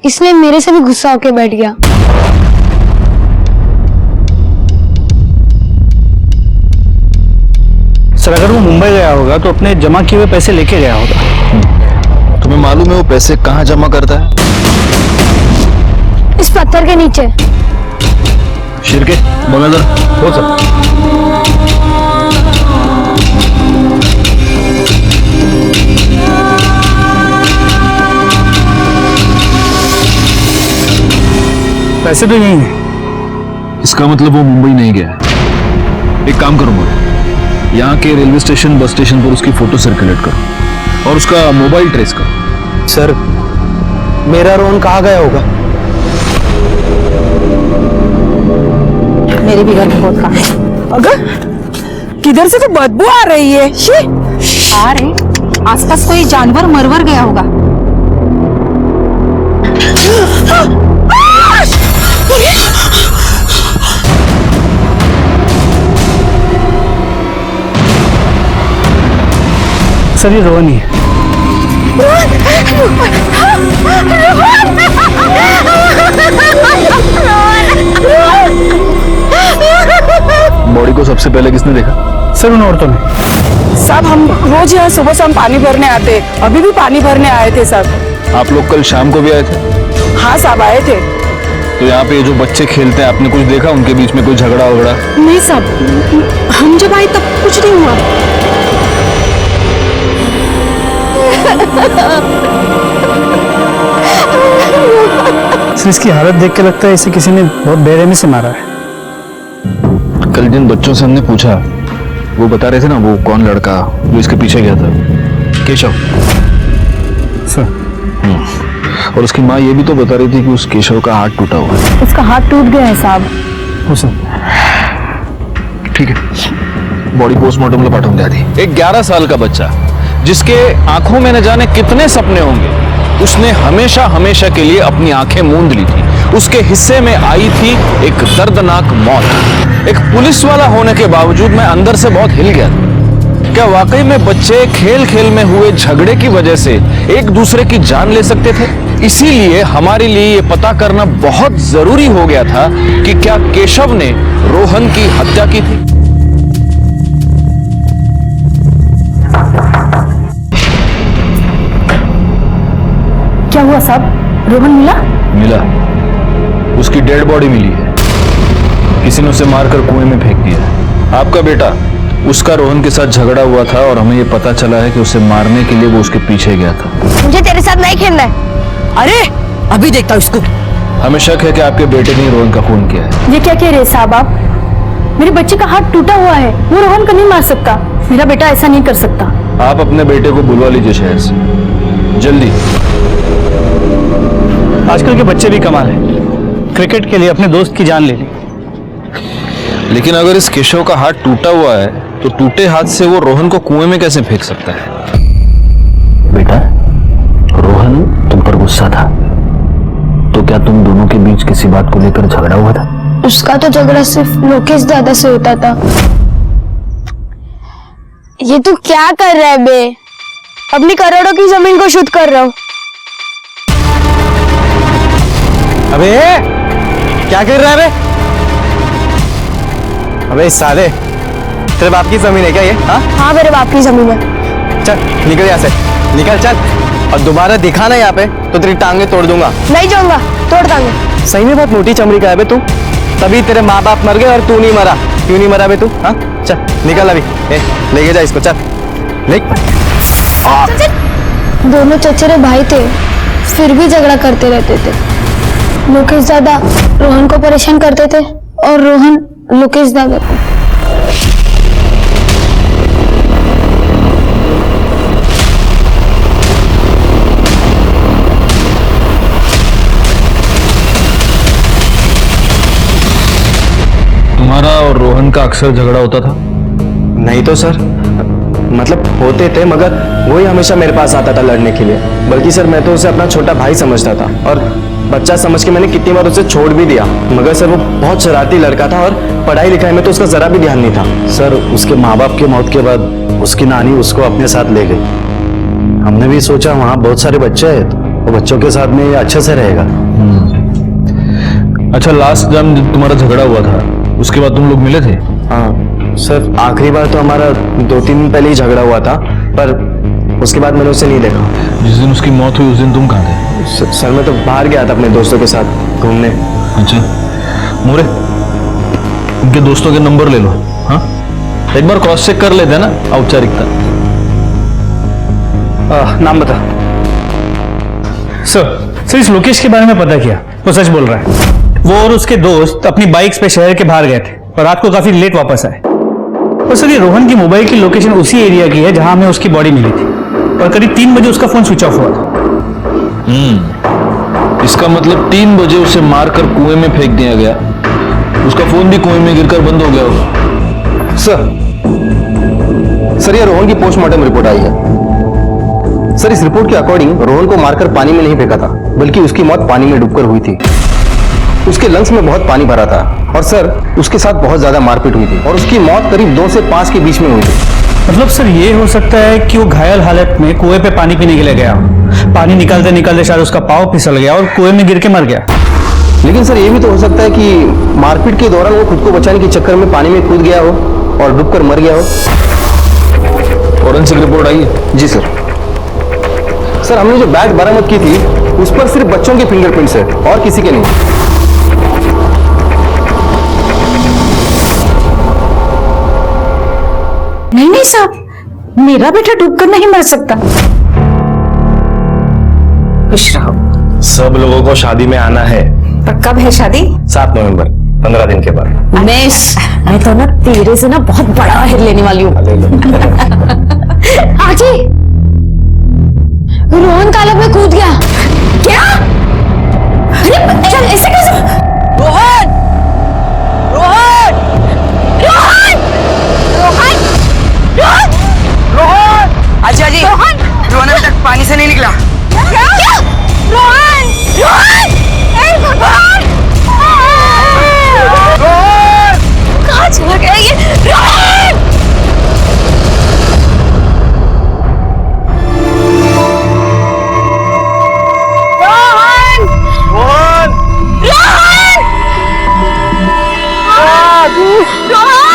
[SPEAKER 7] इसलिए मेरे से भी गुस्सा होके बैठ गया।
[SPEAKER 8] सर अगर वो मुंबई गया होगा तो अपने जमा किए हुए पैसे लेके गया होगा।
[SPEAKER 10] तुम्हें मालूम है वो पैसे कहाँ जमा करता है?
[SPEAKER 7] इस पत्थर के नीचे।
[SPEAKER 10] शिरके बोला हो सर।
[SPEAKER 8] पैसे तो यही है।
[SPEAKER 10] इसका मतलब वो मुंबई नहीं गया है। एक काम करूंगा, यहाँ के रेलवे स्टेशन बस स्टेशन पर उसकी फोटो सर्कुलेट करो और उसका मोबाइल ट्रेस करो।
[SPEAKER 12] सर मेरा रोहन कहाँ गया होगा?
[SPEAKER 2] मेरे भी घर में बहुत काम है। अगर किधर से तो बदबू आ रही है। शी!
[SPEAKER 4] आ रहे, आसपास कोई जानवर मरवर गया होगा।
[SPEAKER 8] सर ये रोहन ही है।
[SPEAKER 10] बॉडी को सबसे पहले किसने देखा?
[SPEAKER 8] सर उन औरतों ने।
[SPEAKER 2] साहब हम रोज यहाँ सुबह शाम पानी भरने आते, अभी भी पानी भरने आए थे साहब।
[SPEAKER 10] आप लोग कल शाम को भी आए थे?
[SPEAKER 2] हाँ साहब आए थे।
[SPEAKER 10] तो यहाँ पे जो बच्चे खेलते हैं आपने कुछ देखा? उनके बीच में कोई झगड़ा वगड़ा?
[SPEAKER 2] नहीं साहब, हम जब आए तब कुछ नहीं हुआ।
[SPEAKER 8] सर इसकी हालत देख के लगता है इसे किसी ने बहुत बेरहमी से मारा है।
[SPEAKER 10] कल जिन बच्चों से हमने पूछा वो बता रहे थे ना वो कौन लड़का जो इसके पीछे गया था? केशव
[SPEAKER 8] सर।
[SPEAKER 10] और उसकी माँ ये भी तो बता रही थी कि उस केशव का हाथ टूटा हुआ है।
[SPEAKER 1] उसका हाथ टूट गया है साहब।
[SPEAKER 8] हो सर।
[SPEAKER 10] ठीक है, बॉडी पोस्टमार्टम में पाठवूंगा आदि। एक 11 साल का बच्चा जिसके आंखों में न जाने कितने सपने होंगे, उसने हमेशा हमेशा के लिए अपनी आंखें मूंद ली थी। उसके हिस्से में आई थी एक दर्दनाक मौत। एक पुलिस वाला होने के बावजूद मैं अंदर से बहुत हिल गया था। क्या वाकई में बच्चे खेल खेल में हुए झगड़े की वजह से एक दूसरे की जान ले सकते थे? इसीलिए हमारे लिए ये पता करना बहुत जरूरी हो गया था कि क्या केशव ने रोहन की हत्या की थी।
[SPEAKER 1] क्या हुआ साहब? रोहन मिला?
[SPEAKER 10] मिला, उसकी डेड बॉडी मिली है। किसी ने उसे मारकर कुएं में फेंक दिया। आपका बेटा, उसका रोहन के साथ झगड़ा हुआ था और हमें ये पता चला है कि उसे मारने के लिए वो उसके पीछे गया था।
[SPEAKER 7] मुझे तेरे साथ नहीं खेलना है।
[SPEAKER 2] अरे अभी देखता हूँ इसको।
[SPEAKER 10] हमें शक है कि आपके बेटे ने रोहन का खून किया है।
[SPEAKER 1] ये क्या कह रहे साहब आप? मेरे बच्चे का हाथ टूटा हुआ है, वो रोहन को नहीं मार सकता। मेरा बेटा ऐसा नहीं कर सकता।
[SPEAKER 10] आप अपने बेटे को बुलवा लीजिए शहर से जल्दी।
[SPEAKER 8] आजकल के बच्चे भी कमाल है, क्रिकेट के लिए अपने दोस्त की जान ले ली।
[SPEAKER 10] लेकिन अगर इस केशव का हाथ टूटा हुआ है तो टूटे हाथ से वो रोहन को कुएं में कैसे फेंक सकता है?
[SPEAKER 12] बेटा, रोहन तुम पर गुस्सा था, तो क्या तुम दोनों के बीच किसी बात को लेकर झगड़ा हुआ था?
[SPEAKER 7] उसका तो झगड़ा सिर्फ लोकेश दादा से होता था। ये तू क्या कर रहा है बे? अपनी करोड़ों की जमीन को शुद्ध कर रहा हूँ।
[SPEAKER 6] अबे क्या कर रहा है बे? अबे साले, तेरे बाप की जमीन है क्या ये?
[SPEAKER 7] हाँ मेरे बाप की जमीन है।
[SPEAKER 6] चल निकल यहाँ से, निकल चल, और दोबारा दिखा ना यहाँ पे तो तेरी टांगे तोड़ दूंगा।
[SPEAKER 7] नहीं जाऊंगा, तोड़ देंगे।
[SPEAKER 6] सही में बहुत मोटी चमड़ी का है बे तू, तभी तेरे माँ बाप मर गए और तू नहीं मरा। क्यों नहीं मरा बे तू? हाँ चल निकल अभी, लेके जा इसको, चल
[SPEAKER 7] दोनों चचेरे भाई थे, फिर भी झगड़ा करते रहते थे। लोकेश दादा रोहन को परेशान करते थे और रोहन लोकेश दादा को।
[SPEAKER 10] तुम्हारा और रोहन का अक्सर झगड़ा होता था?
[SPEAKER 6] नहीं तो सर, मतलब होते थे, मगर वही हमेशा मेरे पास आता था लड़ने के लिए। बल्कि सर मैं तो उसे अपना छोटा भाई समझता था और बच्चा समझ के मैंने कितनी बार उसे छोड़ भी दिया। मगर सर वो बहुत शरारती लड़का था और पढ़ाई लिखाई में तो उसका जरा भी ध्यान नहीं था।
[SPEAKER 14] सर, उसके माँ बाप की मौत के बाद उसकी नानी उसको अपने साथ ले गई। हमने भी सोचा वहाँ बहुत सारे बच्चे हैं, तो बच्चों के साथ में ये अच्छे से रहेगा।
[SPEAKER 10] अच्छा, लास्ट जब तुम्हारा झगड़ा हुआ था उसके बाद तुम लोग मिले थे?
[SPEAKER 6] हाँ सर, आखिरी बार तो हमारा 2-3 दिन पहले ही झगड़ा हुआ था, पर उसके बाद मैंने उसे नहीं देखा।
[SPEAKER 10] जिस दिन उसकी मौत हुई उस दिन तुम कहाँ थे?
[SPEAKER 6] सर मैं तो बाहर गया था अपने दोस्तों के साथ घूमने।
[SPEAKER 10] अच्छा मोरे, उनके दोस्तों के नंबर ले लो। हाँ, एक बार क्रॉस चेक कर लेते हैं ना, औपचारिकता।
[SPEAKER 6] नाम बता।
[SPEAKER 8] सर इस लोकेश के बारे में पता किया, वो सच बोल रहा है। वो और उसके दोस्त अपनी बाइक्स पे शहर के बाहर गए थे और रात को काफी लेट वापस आए। और सर ये रोहन की मोबाइल की लोकेशन उसी एरिया की है जहां हमें उसकी बॉडी मिली थी, और करीब 3 बजे उसका फोन स्विच ऑफ हुआ था।
[SPEAKER 10] इसका मतलब 3 बजे उसे मारकर कुएं में फेंक दिया गया, उसका फोन भी कुएं में गिरकर बंद हो गया होगा।
[SPEAKER 6] सर ये रोहन की पोस्टमार्टम रिपोर्ट आई है। सर इस रिपोर्ट के अकॉर्डिंग रोहन को मारकर पानी में नहीं फेंका था, बल्कि उसकी मौत पानी में डूबकर हुई थी। उसके लंग्स में बहुत पानी भरा था और सर उसके साथ बहुत ज्यादा मारपीट हुई थी और उसकी मौत करीब 2 से 5 के बीच में हुई थी।
[SPEAKER 8] मतलब सर ये हो सकता है कि वो घायल हालत में कुएं पे पानी पीने के लिए गया, पानी निकालते निकालते शायद उसका पाँव फिसल गया और कुएं में गिर के मर गया।
[SPEAKER 6] लेकिन सर ये भी तो हो सकता है कि मारपीट के दौरान वो खुद को बचाने के चक्कर में पानी में कूद गया हो और डूबकर मर गया हो।
[SPEAKER 10] फॉरेंसिक रिपोर्ट आई है?
[SPEAKER 6] जी सर। सर हमने जो बैग बरामद की थी उस पर सिर्फ बच्चों के फिंगरप्रिंट्स है और किसी के नहीं।
[SPEAKER 1] नहीं साहब, मेरा बेटा डूबकर नहीं मर सकता। खुश रहो।
[SPEAKER 6] सब लोगों को शादी में आना है।
[SPEAKER 1] पर कब है शादी?
[SPEAKER 6] 7 नवंबर, 15 दिन के बाद।
[SPEAKER 1] मैं तो ना तेरे से ना बहुत बड़ा हेर लेने वाली हूँ।
[SPEAKER 7] आजी, रोहन तालाब में कूद गया।
[SPEAKER 1] क्या? अरे चल, ऐसे कैसे? रोहन! रोहन! रोहन! रोहन! रोहन! रोहन!
[SPEAKER 2] आजी आजी, रोहन अभी तक पानी से नहीं निकला।
[SPEAKER 7] क्या? रोहन! रोहन! भगवान!
[SPEAKER 2] रोहन!
[SPEAKER 7] कहाँ चला गया ये? रोहन! रोहन!
[SPEAKER 2] रोहन!
[SPEAKER 7] रोहन!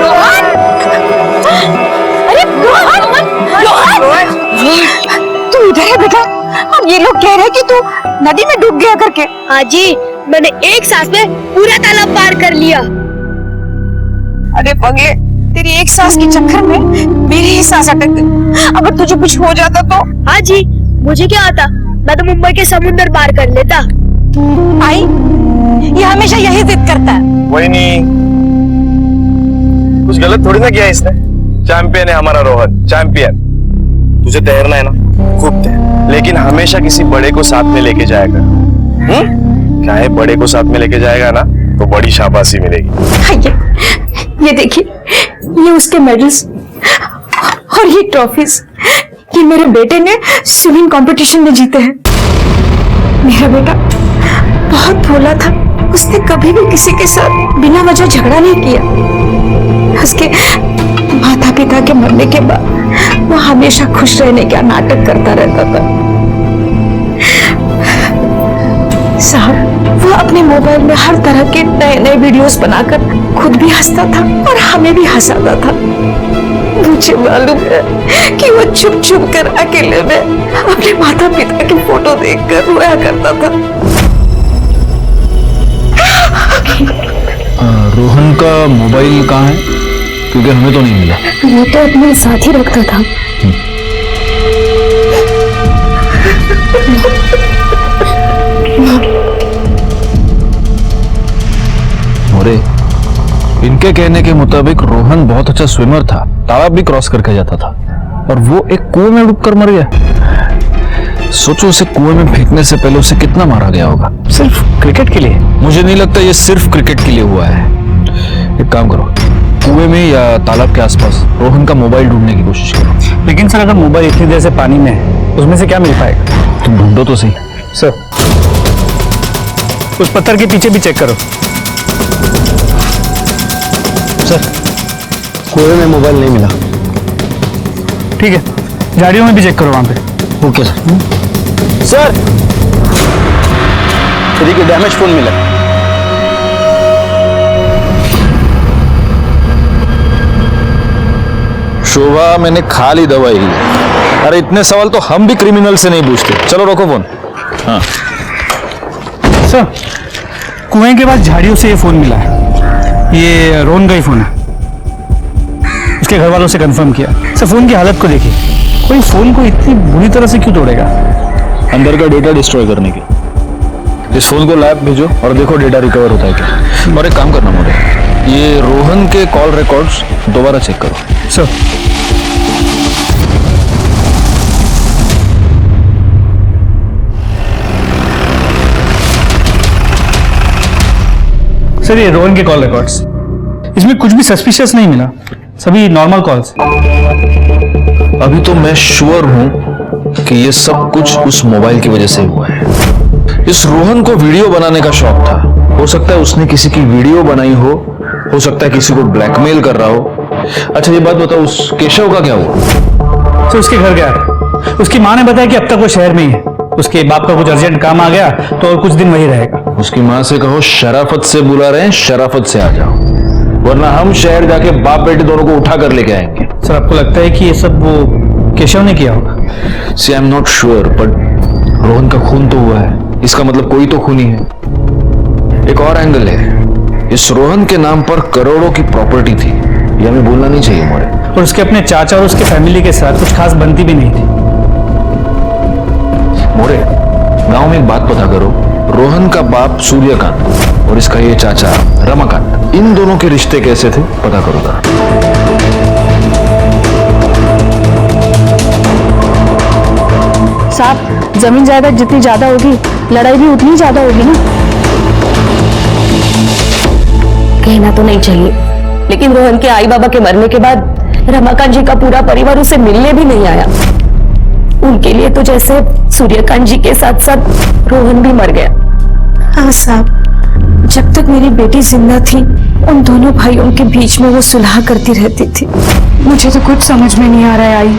[SPEAKER 7] रोहन! अरे रोहन!
[SPEAKER 1] तू इधर है बेटा? अब ये लोग कह रहे हैं कि तू नदी में डूब गया करके।
[SPEAKER 7] हाँ जी, मैंने एक सांस में पूरा तालाब पार कर लिया।
[SPEAKER 2] अरे पगले, तेरी एक सांस के चक्कर में मेरी ही सांस अटक गई। अगर तुझे कुछ हो जाता तो?
[SPEAKER 7] हाँ जी, मुझे क्या आता, मैं तो मुंबई के समुद्र पार कर लेता।
[SPEAKER 1] आई, ये हमेशा यही जिद करता है।
[SPEAKER 6] वही नहीं, कुछ गलत थोड़ी ना किया इसने। चैंपियन है हमारा रोहन, चैंपियन। तुझे तैरना है ना, खूब तैर, लेकिन हमेशा किसी बड़े को साथ में लेके जाया कर। क्या है, बड़े को साथ में लेके जाएगा ना तो बड़ी शाबाशी मिलेगी।
[SPEAKER 1] ये देखिए, ये उसके मेडल्स और ये ट्रॉफीज, ये मेरे बेटे ने स्विमिंग कंपटीशन में जीते हैं। मेरा बेटा बहुत भोला था, उसने कभी भी किसी के साथ बिना वजह झगड़ा नहीं किया। उसके माता पिता के मरने के बाद वो हमेशा खुश रहने का नाटक करता रहता था। साहब, वो अपने मोबाइल में हर तरह के नए नए वीडियोस बनाकर खुद भी हंसता था और हमें भी हंसाता था। मुझे मालूम है कि वो चुप चुप कर अकेले में अपने माता पिता की फोटो देखकर रोया करता था।
[SPEAKER 10] रोहन का मोबाइल कहाँ है? क्योंकि हमें तो नहीं मिला।
[SPEAKER 1] वो तो अपने साथ ही रखता था।
[SPEAKER 10] मोरे, इनके कहने के मुताबिक रोहन बहुत अच्छा स्विमर था, तालाब भी क्रॉस करके जाता था और वो एक कुएं में डूबकर मर गया। सोचो, उसे कुएं में फेंकने से पहले उसे कितना मारा गया होगा।
[SPEAKER 8] सिर्फ क्रिकेट के लिए?
[SPEAKER 10] मुझे नहीं लगता ये सिर्फ क्रिकेट के लिए हुआ है। एक काम करो, कुएं में या तालाब के आसपास रोहन का मोबाइल ढूंढने की कोशिश करो।
[SPEAKER 8] लेकिन सर, अगर मोबाइल इतनी देर से पानी में है, उसमें से क्या मिल पाएगा?
[SPEAKER 10] तुम ढूंढो तो सही।
[SPEAKER 8] सर, उस पत्थर के पीछे भी चेक करो।
[SPEAKER 12] सर, कुएं में मोबाइल नहीं मिला।
[SPEAKER 8] ठीक है, झाड़ियों में भी चेक करो वहां पे।
[SPEAKER 12] Okay sir.
[SPEAKER 14] सर, देखिए डैमेज फोन मिला।
[SPEAKER 10] शोभा, मैंने खा ली दवाई। अरे इतने सवाल तो हम भी क्रिमिनल से नहीं पूछते। चलो रोको फोन। हाँ
[SPEAKER 8] सर, कुएं के बाद झाड़ियों से ये फोन मिला है। ये रोहन का ही फोन है। उसके घर वालों से कंफर्म किया। सर, फोन की हालत को देखिए, कोई फोन को इतनी बुरी तरह से क्यों तोड़ेगा?
[SPEAKER 10] अंदर का डेटा डिस्ट्रॉय करने की। इस फोन को लैब भेजो और देखो डेटा रिकवर होता है क्या। और एक काम करना मोरे, ये रोहन के कॉल रिकॉर्ड्स दोबारा चेक करो।
[SPEAKER 8] सर, सर, ये रोहन के कॉल रिकॉर्ड्स, इसमें कुछ भी सस्पिशियस नहीं मिला, सभी नॉर्मल कॉल्स।
[SPEAKER 10] अभी तो मैं श्योर हूं कि ये सब कुछ उस मोबाइल की वजह से हुआ है। इस रोहन को वीडियो बनाने का शौक था। हो सकता है उसने किसी की वीडियो बनाई हो सकता है किसी को ब्लैकमेल कर रहा हो। अच्छा ये बात बताओ, उस केशव का क्या हुआ?
[SPEAKER 8] तो उसके घर गया, उसकी माँ ने बताया कि अब तक वो शहर में ही है। उसके बाप का कुछ अर्जेंट काम आ गया तो और कुछ दिन वही रहेगा।
[SPEAKER 10] उसकी माँ से कहो शराफत से बुला रहे हैं, शराफत से आ जाओ, वरना हम शहर जाके बाप बेटे दोनों को उठा कर लेके आएंगे।
[SPEAKER 8] सर, आपको लगता है कि ये सब वो केशव ने किया होगा?
[SPEAKER 10] See I am not sure, but Rohan का खून तो हुआ है, इसका मतलब कोई तो खूनी है। एक और एंगल है, इस रोहन के नाम पर करोड़ों की प्रॉपर्टी थी, ये हमें भूलना नहीं चाहिए मोरे।
[SPEAKER 8] और उसके अपने चाचा और उसके फैमिली के साथ कुछ खास बनती भी नहीं थी।
[SPEAKER 10] मोरे, गांव में एक बात पता करो, रोहन का बाप सूर्यकांत और इसका ये चाचा रमाकांत, इन दोनों के रिश्ते कैसे थे पता करो जरा।
[SPEAKER 1] साहब, जमीन जायदाद जितनी ज्यादा होगी, लड़ाई भी उतनी ज्यादा होगी ना। कहना तो नहीं चाहिए, लेकिन रोहन के आई बाबा के मरने के बाद रमाकांत जी का पूरा परिवार उसे मिलने भी नहीं आया। उनके लिए तो जैसे सूर्यकांत जी के साथ साथ रोहन भी मर गया। हाँ साहब, जब तक मेरी बेटी जिंदा थी, उन दोनों भाइयों के बीच में वो सुलह करती रहती थी। मुझे तो कुछ समझ में नहीं आ रहा है आई,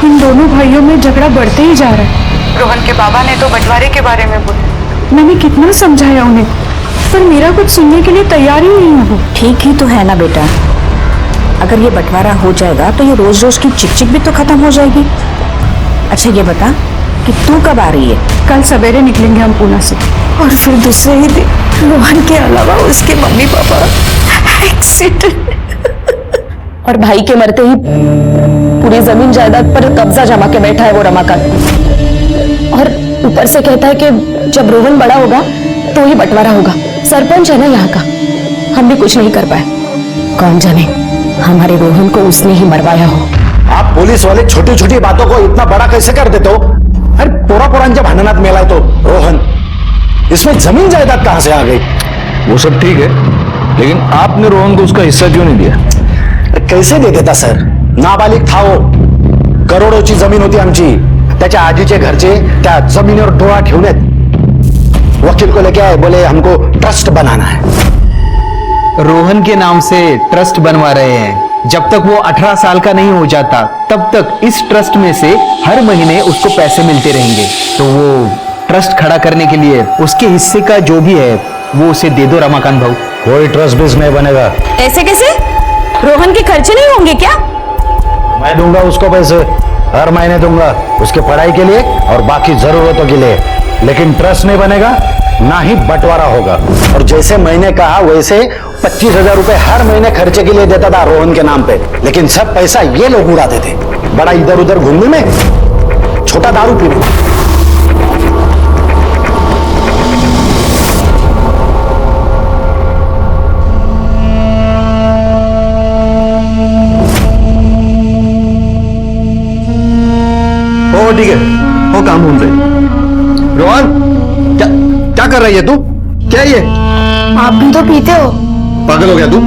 [SPEAKER 1] इन दोनों भाइयों में झगड़ा बढ़ते ही जा रहा है। रोहन के बाबा ने तो बंटवारे के बारे में बोला, मैंने कितना समझाया उन्हें, पर मेरा कुछ सुनने के लिए तैयार ही नहीं है वो। ठीक ही तो है ना बेटा, अगर ये बंटवारा हो जाएगा तो ये रोज रोज की चिकचिक भी तो खत्म हो जाएगी। अच्छा ये बता कि तू कब आ रही है? कल सवेरे निकलेंगे हम पूना से, और फिर दूसरे ही दिन रोहन के अलावा उसके मम्मी पापा एक्सीडेंट, और भाई के मरते ही पूरी जमीन जायदाद पर कब्जा जमा के बैठा है वो रमाकांत, और ऊपर से कहता है कि जब रोहन बड़ा होगा तो ही बंटवारा होगा। सरपंच है ना यहाँ का, हम भी कुछ नहीं कर पाए। कौन जाने हमारे रोहन को उसने ही मरवाया हो।
[SPEAKER 14] आप पुलिस वाले छोटी छोटी बातों को इतना बड़ा कैसे कर देते हो? अरे पोरांच्या भांडणात मेलाय तो रोहन, इसमें जमीन जायदाद कहां से आ गई?
[SPEAKER 10] वो सब ठीक है, लेकिन आपने रोहन को उसका हिस्सा क्यों नहीं दिया?
[SPEAKER 14] कैसे दे देता सर, नाबालिग था वो. करोडोची जमीन होती आमची. त्याच्या आजीचे घरचे त्या जमिनीवर डोळा ठेवून आहेत. वकील को लेके आए, बोले हमको ट्रस्ट बनाना है.
[SPEAKER 12] रोहन के नाम से ट्रस्ट बनवा रहे हैं. जब तक वो 18 साल का नहीं हो जाता तब तक इस ट्रस्ट में से हर महीने उसको पैसे मिलते रहेंगे. तो वो ट्रस्ट खड़ा करने के लिए उसके हिस्से का जो भी है वो उसे दे दो रमाकांत भाऊ.
[SPEAKER 14] कोई ट्रस्ट बिज नहीं बनेगा.
[SPEAKER 4] ऐसे कैसे? रोहन के खर्चे नहीं होंगे क्या?
[SPEAKER 14] मैं दूंगा उसको पैसे, हर महीने दूंगा, उसके पढ़ाई के लिए और बाकी जरूरतों के लिए. लेकिन ट्रस्ट नहीं बनेगा, ना ही बंटवारा होगा. और जैसे मैंने कहा वैसे 25,000 रुपए हर महीने खर्चे के लिए देता था रोहन के नाम पे. लेकिन सब पैसा ये लोग उड़ाते थे. बड़ा इधर उधर घूमने में, छोटा दारू पीने में.
[SPEAKER 6] हो ठीक है, हो काम ढूंढ रहे. रोहन, क्या कर रही है तू? क्या ये?
[SPEAKER 7] आप भी तो पीते हो.
[SPEAKER 6] पागल हो गया तू?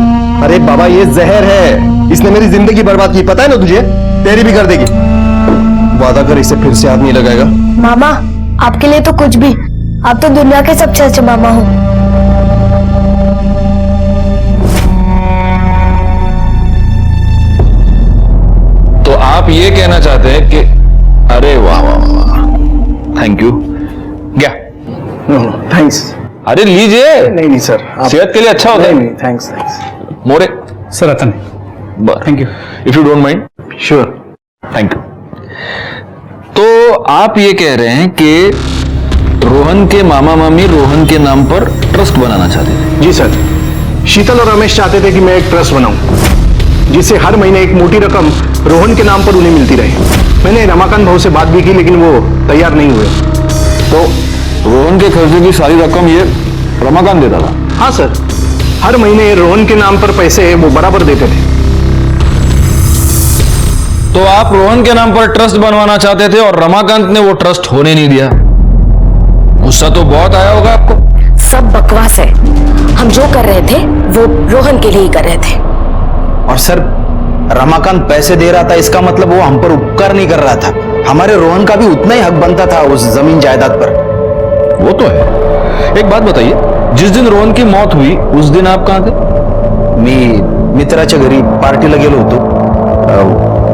[SPEAKER 6] अरे बाबा ये जहर है, इसने मेरी जिंदगी बर्बाद की, पता है ना तुझे? तेरी भी कर देगी. वादा कर इसे फिर से हाथ नहीं लगाएगा.
[SPEAKER 7] मामा आपके लिए तो कुछ भी. आप तो दुनिया के सबसे अच्छे मामा हो.
[SPEAKER 10] तो आप ये कहना चाहते हैं कि अरे वाह वाह वाह, थैंक यू. क्या?
[SPEAKER 6] थैंक्स.
[SPEAKER 10] अरे लीजिए.
[SPEAKER 6] नहीं सर,
[SPEAKER 10] सेहत के लिए अच्छा होता है.
[SPEAKER 6] नहीं thanks.
[SPEAKER 10] More
[SPEAKER 8] sir Ratan, thank you.
[SPEAKER 10] If you don't mind.
[SPEAKER 6] Sure.
[SPEAKER 10] Thank you. तो आप ये कह रहे हैं कि रोहन के मामा मामी रोहन के नाम पर ट्रस्ट बनाना चाहते थे?
[SPEAKER 6] जी सर, शीतल और रमेश चाहते थे कि मैं एक ट्रस्ट बनाऊं जिससे हर महीने एक मोटी रकम रोहन के नाम पर उन्हें मिलती रहे. मैंने रमाकांत भाऊ से बात भी की लेकिन वो तैयार नहीं हुए.
[SPEAKER 10] तो रोहन के खर्चे की सारी रकम ये रमाकांत देता था?
[SPEAKER 6] हाँ सर, हर महीने रोहन के नाम पर पैसे वो बराबर देते थे.
[SPEAKER 10] तो आप रोहन के नाम पर ट्रस्ट बनवाना चाहते थे और रमाकांत ने वो ट्रस्ट होने नहीं दिया. गुस्सा तो बहुत आया होगा आपको.
[SPEAKER 1] सब बकवास है. हम जो कर रहे थे वो रोहन के लिए ही कर रहे थे.
[SPEAKER 12] और सर रमाकांत पैसे दे रहा था इसका मतलब वो हम पर उपकार नहीं कर रहा था. हमारे रोहन का भी उतना ही हक बनता था उस जमीन जायदाद पर.
[SPEAKER 10] वो तो है. एक बात बताइए, जिस दिन रोहन की मौत हुई उस दिन आप कहां थे?
[SPEAKER 12] मी मित्राच्या घरी पार्टीला गेलो होतो.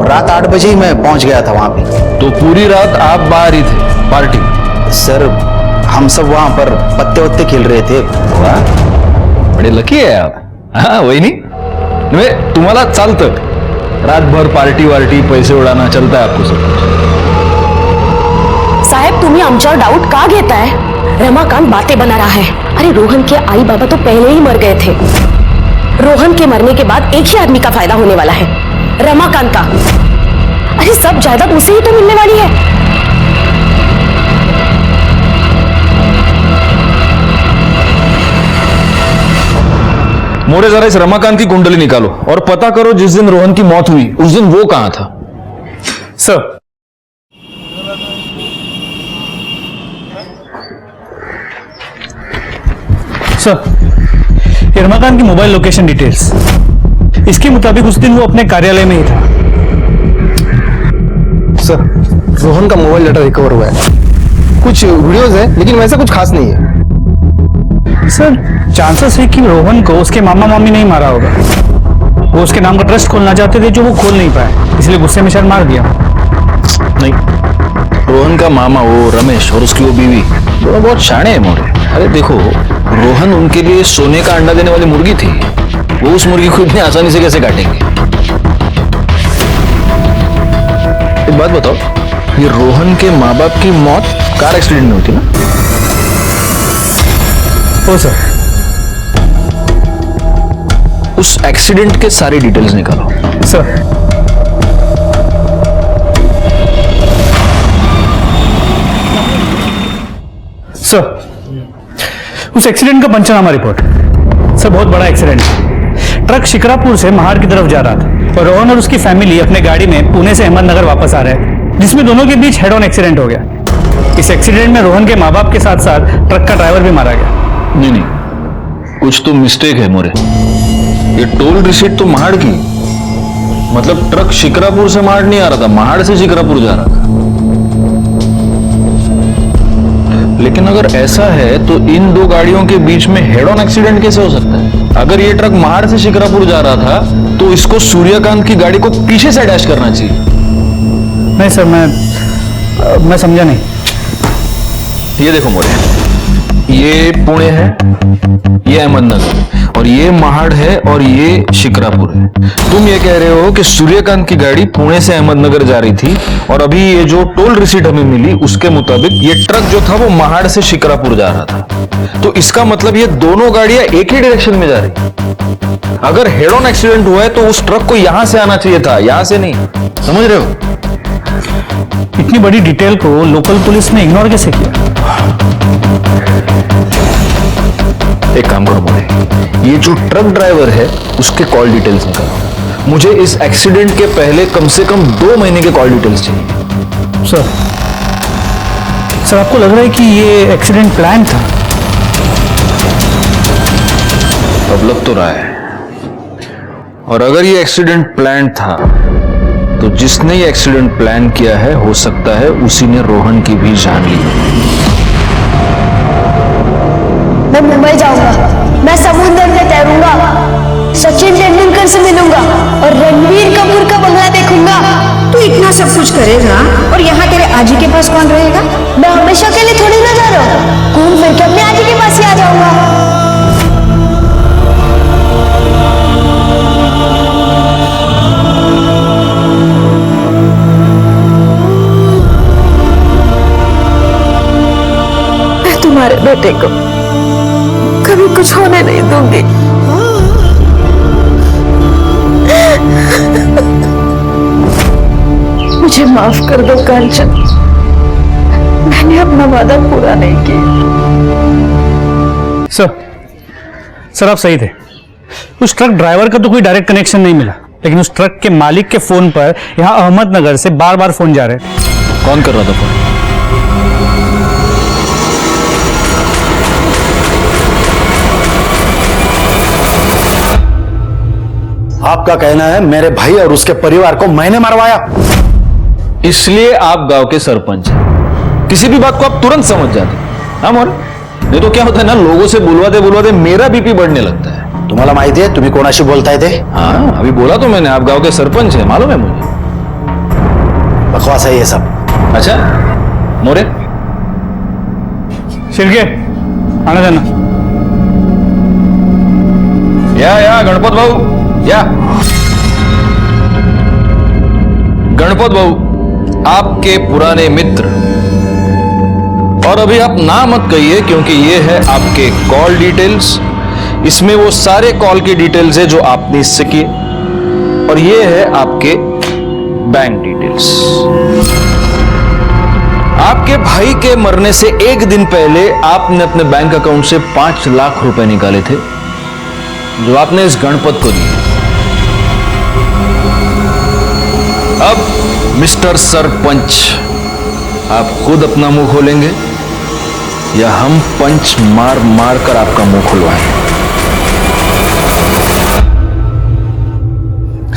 [SPEAKER 12] रात 8 बजे ही मैं पहुंच गया था वहां पे.
[SPEAKER 10] तो पूरी रात आप बाहर ही थे पार्टी?
[SPEAKER 12] सर हम सब वहां पर पत्ते वत्ते खेल रहे थे.
[SPEAKER 10] वाह, बड़े लकी आहे आप. हा वहिनी, तुम्हाला चालतं रातभर पार्टी वार्टी पैसे उडाना, चलता है आपको सब?
[SPEAKER 1] साहेब तुम्ही आमच्यावर डाऊट का घेताय? रमाकांत बातें बना रहा है. अरे रोहन के आई बाबा तो पहले ही मर गए थे. रोहन के मरने के बाद एक ही आदमी का फायदा होने वाला है, रमाकांत का. अरे सब जायदाद उसे ही तो मिलने वाली है.
[SPEAKER 10] मोरे जरा इस रमाकांत की कुंडली निकालो और पता करो जिस दिन रोहन की मौत हुई उस दिन वो कहां था.
[SPEAKER 8] सर सर, रमाकांत की मोबाइल लोकेशन डिटेल्स, इसके मुताबिक उस दिन वो अपने कार्यालय में ही था.
[SPEAKER 6] सर रोहन का मोबाइल डाटा रिकवर हुआ है. कुछ वीडियोस है लेकिन वैसा कुछ खास नहीं है.
[SPEAKER 8] सर चांसेस है कि रोहन को उसके मामा मामी नहीं मारा होगा. वो उसके नाम का ट्रस्ट खोलना चाहते थे जो वो खोल नहीं पाए, इसलिए गुस्से में शायद मार दिया.
[SPEAKER 10] नहीं, रोहन का मामा वो रमेश और उसकी वो बीवी दोनों बहुत शाणे हैं मोरे. अरे देखो, रोहन उनके लिए सोने का अंडा देने वाली मुर्गी थी. वो उस मुर्गी को इतनी आसानी से कैसे काटेंगे? एक बात बताओ, ये रोहन के माँ बाप की मौत कार एक्सीडेंट में होती ना?
[SPEAKER 8] हो सर.
[SPEAKER 10] उस एक्सीडेंट के सारी डिटेल्स निकालो.
[SPEAKER 8] सर उस एक्सीडेंट का पंचनामा रिपोर्ट. सर बहुत बड़ा एक्सीडेंट. ट्रक शिकरापुर से महाड़ की तरफ जा रहा था और रोहन और उसकी फैमिली अपने गाड़ी में पुणे से अहमदनगर वापस आ रहे हैं, जिसमें दोनों के बीच हेड ऑन एक्सीडेंट हो गया. इस एक्सीडेंट में रोहन के माँ बाप के साथ साथ ट्रक का ड्राइवर भी मारा गया।
[SPEAKER 10] नहीं नहीं, कुछ तो मिस्टेक है मोरे। ये टोल रिसीट तो महाड़ की, मतलब ट्रक शिकरापुर से महाड़ नहीं आ रहा था, महाड़ से शिकरापुर जा रहा था। लेकिन अगर ऐसा है तो इन दो गाड़ियों के बीच में हेड ऑन एक्सीडेंट कैसे हो सकता है? अगर ये ट्रक महाड़ से शिकरापुर जा रहा था तो इसको सूर्यकांत की गाड़ी को पीछे से डैश करना चाहिए।
[SPEAKER 8] नहीं सर, मैं समझा नहीं।
[SPEAKER 10] ये देखो मोरे, ये पुणे है, ये अहमदनगर, और ये महाड़ है और ये शिकरापुर है। तुम ये कह रहे हो कि सूर्यकांत की गाड़ी पुणे से अहमदनगर जा रही थी और अभी ये जो टोल रिसीट हमें मिली उसके मुताबिक ये ट्रक जो था वो महाड़ से शिकरापुर जा रहा था। तो इसका मतलब ये दोनों गाड़ियां एक ही डायरेक्शन में जा रही। अगर हेड ऑन एक्सीडेंट हुआ है तो उस ट्रक को यहां से आना चाहिए था, यहां से नहीं। समझ रहे हो?
[SPEAKER 8] इतनी बड़ी डिटेल को लोकल पुलिस ने इग्नोर कैसे किया?
[SPEAKER 10] एक काम करो मोरे, ये जो ट्रक ड्राइवर है उसके कॉल डिटेल्स निकालो। मुझे इस एक्सीडेंट के पहले कम से कम 2 महीने के कॉल डिटेल्स चाहिए।
[SPEAKER 8] सर आपको लग रहा है कि ये एक्सीडेंट प्लान था?
[SPEAKER 10] अब लग तो रहा है। और अगर ये एक्सीडेंट प्लान था तो जिसने ये एक्सीडेंट प्लान किया है हो सकता है उसी ने रोहन की भी जान ली।
[SPEAKER 7] मैं मुंबई जाऊंगा, मैं समुद्र में तैरूंगा, सचिन तेंदुलकर से मिलूंगा और रणबीर कपूर का बंगला देखूंगा।
[SPEAKER 2] तू इतना सब कुछ करेगा और यहाँ तेरे आजी के पास कौन रहेगा?
[SPEAKER 7] मैं हमेशा के लिए थोड़ी ना जा रहा हूँ, घूम फिर के अपने आजी के पास ही आ जाऊंगा।
[SPEAKER 2] मैं तुम्हारे बेटे को कभी कुछ होने नहीं दूंगी। मुझे माफ कर दो कांचन, मैंने अपना वादा पूरा नहीं किया।
[SPEAKER 8] सर आप सही थे। उस ट्रक ड्राइवर का तो कोई डायरेक्ट कनेक्शन नहीं मिला, लेकिन उस ट्रक के मालिक के फोन पर यहां अहमदनगर से बार बार फोन जा रहे थे।
[SPEAKER 10] कौन कर रहा था फोन?
[SPEAKER 14] आपका कहना है मेरे भाई और उसके परिवार को मैंने मरवाया?
[SPEAKER 10] इसलिए आप गांव के सरपंच हैं, किसी भी बात को आप तुरंत समझ जाते हैं। हाँ मोरे, नहीं तो क्या होता है ना, लोगों से बुलवाते मेरा बीपी बढ़ने लगता है।
[SPEAKER 14] तुम्हाला माहिती है तुम्ही कोणाशी बोलताय ते?
[SPEAKER 10] हाँ अभी बोला तो मैंने, आप गांव के सरपंच है, मालूम है मुझे।
[SPEAKER 14] बकवास है ये सब।
[SPEAKER 10] अच्छा मोरे,
[SPEAKER 8] शिर्के आना जाना।
[SPEAKER 10] या गणपत भाऊ, या गणपत भाऊ, आपके पुराने मित्र। और अभी आप ना मत कहिए क्योंकि ये है आपके कॉल डिटेल्स। इसमें वो सारे कॉल की डिटेल्स है जो आपने इससे किए, और ये है आपके बैंक डिटेल्स। आपके भाई के मरने से 1 दिन पहले आपने अपने बैंक अकाउंट से 5 लाख रुपए निकाले थे जो आपने इस गणपत को दिए। अब मिस्टर सरपंच, आप खुद अपना मुंह खोलेंगे या हम पंच मार मार कर आपका मुंह खुलवाएं?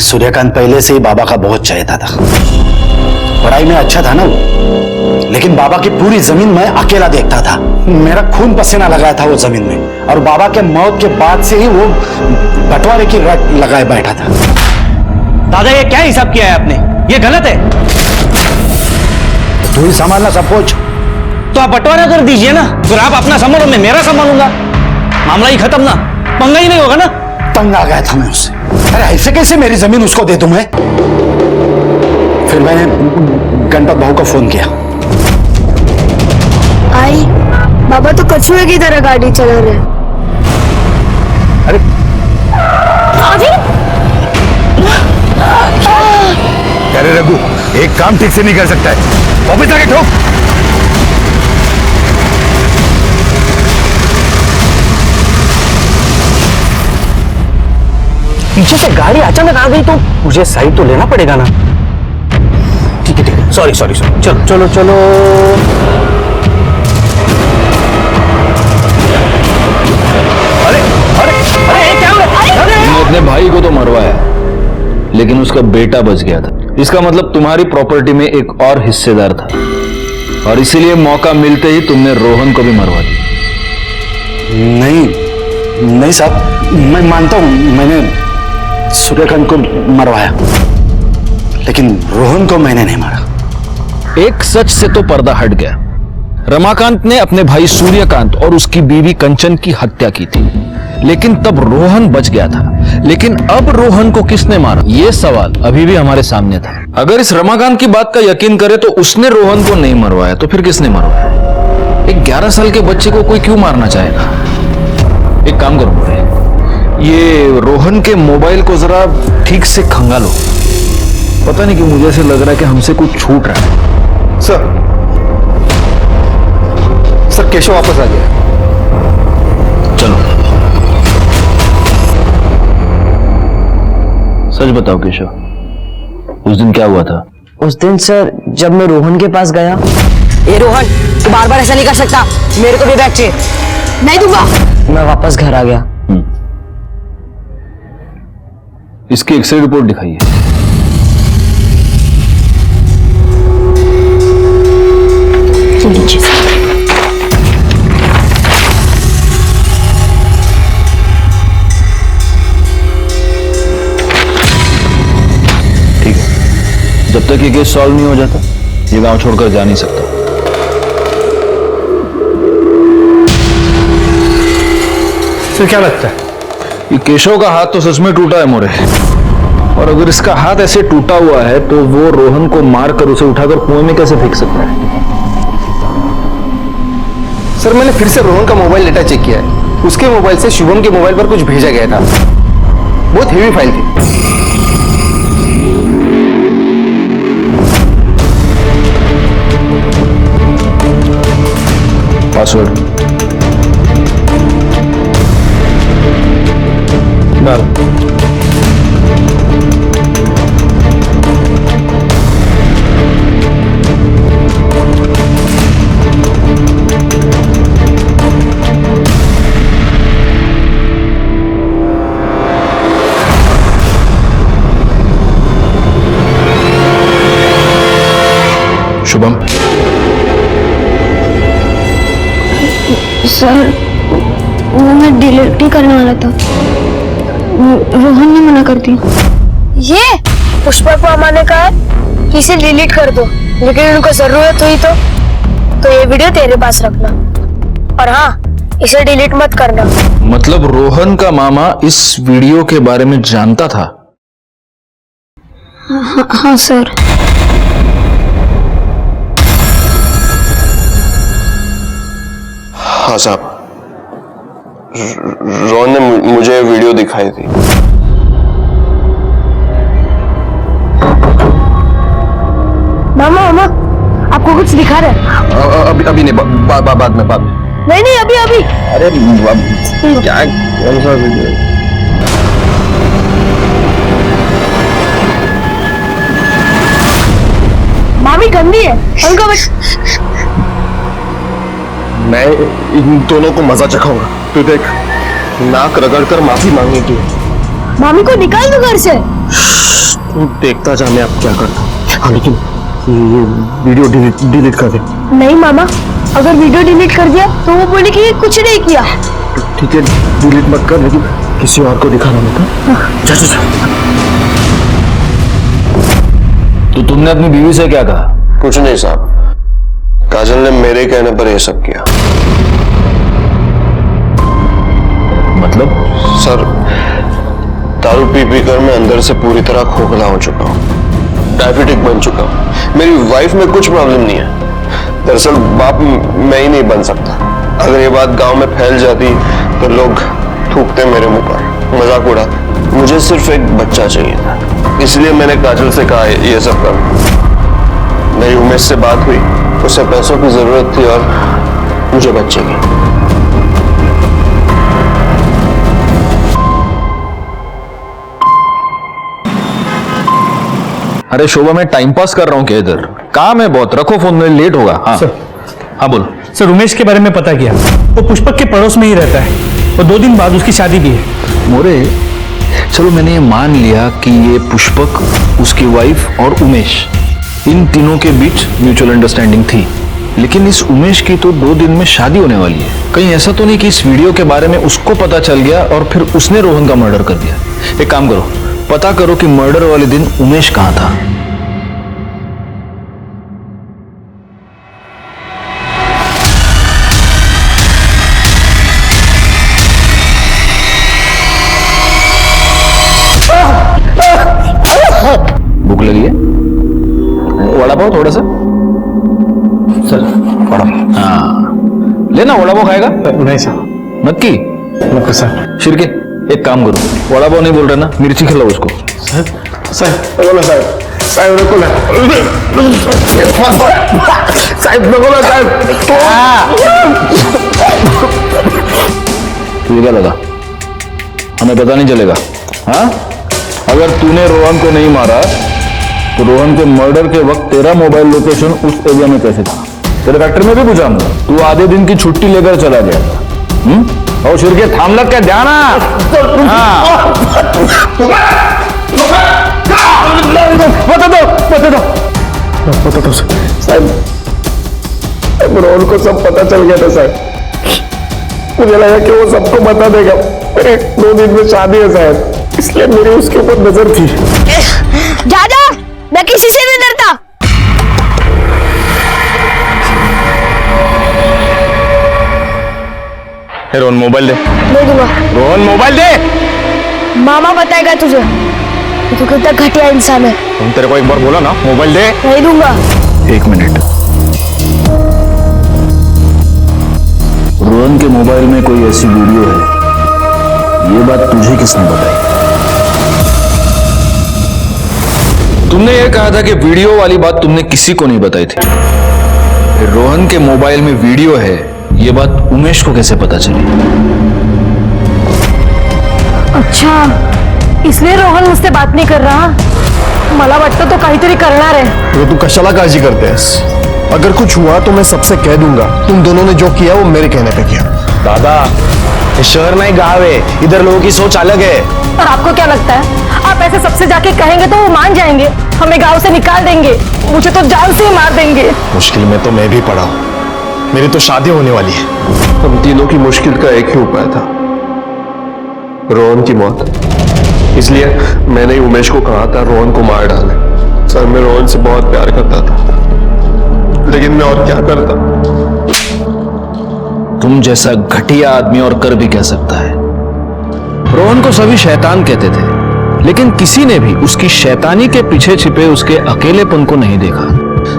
[SPEAKER 14] सूर्यकांत पहले से ही बाबा का बहुत चाहता था। पढ़ाई में अच्छा था ना वो, लेकिन बाबा की पूरी जमीन मैं अकेला देखता था। मेरा खून पसीना लगाया था वो जमीन में, और बाबा के मौत के बाद से ही वो बंटवारे की रट लगाए बैठा था।
[SPEAKER 13] दादा ये क्या हिसाब किया है आपने? ये गलत है।
[SPEAKER 14] तू ही संभालना सब कुछ।
[SPEAKER 13] तो आप बंटवारा कर दीजिए ना, फिर आप अपना संभालो, मैं मेरा संभालूंगा। मामला ही खत्म ना, पंगा ही नहीं होगा ना।
[SPEAKER 14] तंग आ गया था मैं उससे। अरे ऐसे कैसे मेरी जमीन उसको दे दूं मैं? फिर मैंने गणपत भाऊ को फोन किया।
[SPEAKER 7] आई बाबा तो कछुए की तरह गाड़ी चला रहे।
[SPEAKER 14] अरे
[SPEAKER 11] अरे रघु, एक काम ठीक से नहीं कर सकता है, वापस आके ठोक।
[SPEAKER 13] पीछे से गाड़ी अचानक आ गई तो मुझे साइड तो लेना पड़ेगा ना। ठीक है, सॉरी, चलो चलो चलो।
[SPEAKER 10] भाई को तो मरवाया, लेकिन उसका बेटा बच गया था। इसका मतलब तुम्हारी प्रॉपर्टी में एक और हिस्सेदार था, और इसीलिए मौका मिलते ही तुमने रोहन को भी मरवा दिया।
[SPEAKER 14] नहीं साहब, मैं मानता हूं मैंने सूर्यकांत को मरवाया, लेकिन रोहन को मैंने नहीं मारा।
[SPEAKER 10] एक सच से तो पर्दा हट गया। रमाकांत ने अपने भाई सूर्यकांत और उसकी बीवी कंचन की हत्या की थी, लेकिन तब रोहन बच गया था। लेकिन अब रोहन को किसने मारा, यह सवाल अभी भी हमारे सामने था। अगर इस रमाकांत की बात का यकीन करे तो उसने रोहन को नहीं मरवाया, तो फिर किसने मरवाया? एक 11 साल के बच्चे को कोई क्यों मारना चाहेगा? एक काम करो मोरे, ये रोहन के मोबाइल को जरा ठीक से खंगालो। पता नहीं क्यों मुझे ऐसे लग रहा है कि हमसे कुछ छूट रहा है।
[SPEAKER 6] सर केशव वापस आ गया।
[SPEAKER 10] चलो सच बताओ केशव, उस दिन क्या हुआ था?
[SPEAKER 13] उस दिन सर जब मैं रोहन के पास गया। ए रोहन, तू बार बार ऐसा नहीं कर सकता, मेरे को भी बैग चाहिए। नहीं दूंगा। मैं वापस घर आ गया।
[SPEAKER 10] इसकी एक्सरे रिपोर्ट दिखाइए। ठीक है, जब तक ये केस सॉल्व नहीं हो जाता ये गांव छोड़कर जा नहीं सकता।
[SPEAKER 8] सर क्या लगता है?
[SPEAKER 10] ये केशव का हाथ तो सच में टूटा है मोरे, और अगर इसका हाथ ऐसे टूटा हुआ है तो वो रोहन को मारकर उसे उठाकर कुएं में कैसे फेंक सकता है?
[SPEAKER 6] सर मैंने फिर से रोहन का मोबाइल डेटा चेक किया है। उसके मोबाइल से शुभम के मोबाइल पर कुछ भेजा गया था। बहुत हेवी फाइल थी।
[SPEAKER 10] पासवर्ड
[SPEAKER 6] डाल।
[SPEAKER 10] शुभम,
[SPEAKER 7] सर वो मैं डिलीट ही करने वाला था, रोहन ने मना कर दिया। ये पुष्पा को माने कहा है कि इसे डिलीट कर दो, लेकिन उनको जरूरत हुई तो ये वीडियो तेरे पास रखना, और हाँ इसे डिलीट मत करना।
[SPEAKER 10] मतलब रोहन का मामा इस वीडियो के बारे में जानता था?
[SPEAKER 7] हाँ सर।
[SPEAKER 9] हाँ साहब, रोहन ने मुझे वीडियो दिखाई थी।
[SPEAKER 7] मामा आपको कुछ दिखा रहा है?
[SPEAKER 6] अभी नहीं, बाद में।
[SPEAKER 7] नहीं अभी।
[SPEAKER 6] अरे क्या कौन सा वीडियो?
[SPEAKER 7] मामी गंदी है, उनको बस।
[SPEAKER 9] मैं इन दोनों को मजा चखाऊंगा। तू देख, नाक रगड़कर माफी मांगेगी।
[SPEAKER 7] मामी को निकाल दो घर से।
[SPEAKER 9] तू देखता जा मैं अब क्या करता हूँ। हाँ लेकिन ये वीडियो डिलीट कर दे।
[SPEAKER 7] नहीं मामा, अगर वीडियो डिलीट कर दिया तो वो बोले कि ये कुछ नहीं किया।
[SPEAKER 9] ठीक है, डिलीट मत कर, लेकिन किसी और को दिखाना मत। जा।
[SPEAKER 10] तो तुमने अपनी बीवी से क्या कहा?
[SPEAKER 9] कुछ नहीं साहब, काजल ने मेरे कहने पर यह सब किया।
[SPEAKER 10] मतलब?
[SPEAKER 9] सर, दारू पी कर मैं अंदर से पूरी तरह खोखला हो चुका हूँ, डायबिटिक बन चुका हूँ। मेरी वाइफ में कुछ प्रॉब्लम नहीं है। दरअसल बाप मैं ही नहीं बन सकता। अगर ये बात गांव में फैल जाती तो लोग थूकते मेरे मुंह पर, मजाक उड़ाते। मुझे सिर्फ एक बच्चा चाहिए था, इसलिए मैंने काजल से कहा ये सब कर। मेरी उमेश से बात हुई, उसे पैसों की जरूरत थी और मुझे बच्चे की।
[SPEAKER 10] अरे शोभा, मैं टाइम पास कर रहा हूँ क्या? इधर काम है बहुत, रखो फोन में, लेट होगा। हाँ हाँ बोलो।
[SPEAKER 8] सर उमेश के बारे में पता किया, वो पुष्पक के पड़ोस में ही रहता है और 2 दिन बाद उसकी शादी भी है।
[SPEAKER 10] मोरे, चलो मैंने ये मान लिया कि ये पुष्पक, उसकी वाइफ और उमेश, इन तीनों के बीच म्यूचुअल अंडरस्टैंडिंग थी। लेकिन इस उमेश की तो 2 दिन में शादी होने वाली है। कहीं ऐसा तो नहीं कि इस वीडियो के बारे में उसको पता चल गया और फिर उसने रोहन का मर्डर कर दिया। एक काम करो, पता करो कि मर्डर वाले दिन उमेश कहां था। भूख लगी है? वड़ा पाव थोड़ा सा सर। वड़ा, हाँ लेना। वड़ा पाव खाएगा?
[SPEAKER 5] नहीं सर।
[SPEAKER 10] नक्की?
[SPEAKER 5] Okay sir.
[SPEAKER 10] शिरके एक काम करो, वड़ा पाव नहीं बोल रहे ना, मिर्ची खिलाओ उसको।
[SPEAKER 6] साहब बोलो साहब, साहब रुको ना, साहब रुको ना साहब।
[SPEAKER 10] तुझे क्या लगा हमें पता नहीं चलेगा? हाँ, अगर तूने रोहन को नहीं मारा तो रोहन के मर्डर के वक्त तेरा मोबाइल लोकेशन उस एरिया में कैसे था? तेरे फैक्ट्री में भी पूछाऊंगा। तू आधे दिन की छुट्टी लेकर चला गया था। और शिरके थाम लग के ध्यान।
[SPEAKER 6] बता दो साहब, रोहन को सब पता चल गया था साहब। मुझे लगा कि वो सबको बता देगा। 2 दिन में शादी है साहब, इसलिए मेरी उसके ऊपर नजर थी।
[SPEAKER 7] दादा, मैं किसी से नहीं डरता।
[SPEAKER 3] रोहन मोबाइल दे।
[SPEAKER 7] नहीं दूंगा।
[SPEAKER 3] रोहन मोबाइल दे।
[SPEAKER 7] मामा बताएगा तुझे तू कितना घटिया इंसान है।
[SPEAKER 3] तुम तेरे को एक बार बोला ना मोबाइल दे।
[SPEAKER 7] नहीं दूंगा।
[SPEAKER 10] 1 मिनट, रोहन के मोबाइल में कोई ऐसी वीडियो है, ये बात तुझे किसने बताई? तुमने ये कहा था कि वीडियो वाली बात तुमने किसी को नहीं बताई थी। फिर रोहन के मोबाइल में वीडियो है, ये बात उमेश को कैसे पता चली?
[SPEAKER 1] अच्छा, इसलिए रोहन मुझसे बात नहीं कर रहा। मला वाटतं तो काहीतरी करणार आहे।
[SPEAKER 6] तो तू कशाला काळजी करतेस? अगर कुछ हुआ तो मैं सबसे कह दूंगा। तुम दोनों ने जो किया वो मेरे कहने पे किया।
[SPEAKER 12] दादा, ये शहर नहीं गाँव है, इधर लोगों की सोच अलग है।
[SPEAKER 1] और आपको क्या लगता है आप ऐसे सबसे जाके कहेंगे तो वो मान जाएंगे, हमें गांव से निकाल देंगे, मुझे तो जान से ही मार देंगे।
[SPEAKER 6] मुश्किल में तो मैं भी पड़ा हूं। मेरी तो शादी होने वाली है।
[SPEAKER 9] हम तीनों की मुश्किल का एक ही उपाय था, रोहन की मौत। इसलिए मैंने उमेश को कहा था रोहन को मार डाले। सर, मैं रोहन से बहुत प्यार करता था, लेकिन मैं और क्या करता।
[SPEAKER 10] तुम जैसा घटिया आदमी और कर भी कह सकता है। रोहन को सभी शैतान कहते थे, लेकिन किसी ने भी उसकी शैतानी के पीछे छिपे उसके अकेलेपन को नहीं देखा।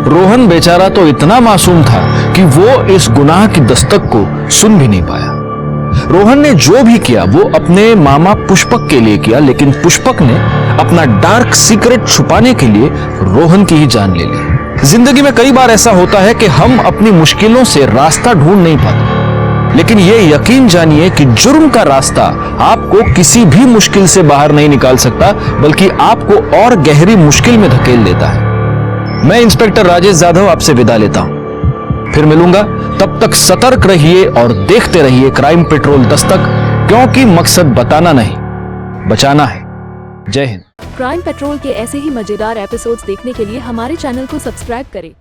[SPEAKER 10] रोहन बेचारा तो इतना मासूम था कि वो इस गुनाह की दस्तक को सुन भी नहीं पाया। रोहन ने जो भी किया वो अपने मामा पुष्पक के लिए किया, लेकिन पुष्पक ने अपना डार्क सीक्रेट छुपाने के लिए रोहन की ही जान ले ली। जिंदगी में कई बार ऐसा होता है कि हम अपनी मुश्किलों से रास्ता ढूंढ नहीं पाते, लेकिन ये यकीन जानिए कि जुर्म का रास्ता आपको किसी भी मुश्किल से बाहर नहीं निकाल सकता, बल्कि आपको और गहरी मुश्किल में धकेल देता है। मैं इंस्पेक्टर राजेश यादव आपसे विदा लेता हूं, फिर मिलूंगा। तब तक सतर्क रहिए और देखते रहिए क्राइम पेट्रोल दस्तक, क्योंकि मकसद बताना नहीं, बचाना है। जय हिंद।
[SPEAKER 15] क्राइम पेट्रोल के ऐसे ही मजेदार एपिसोड्स देखने के लिए हमारे चैनल को सब्सक्राइब करें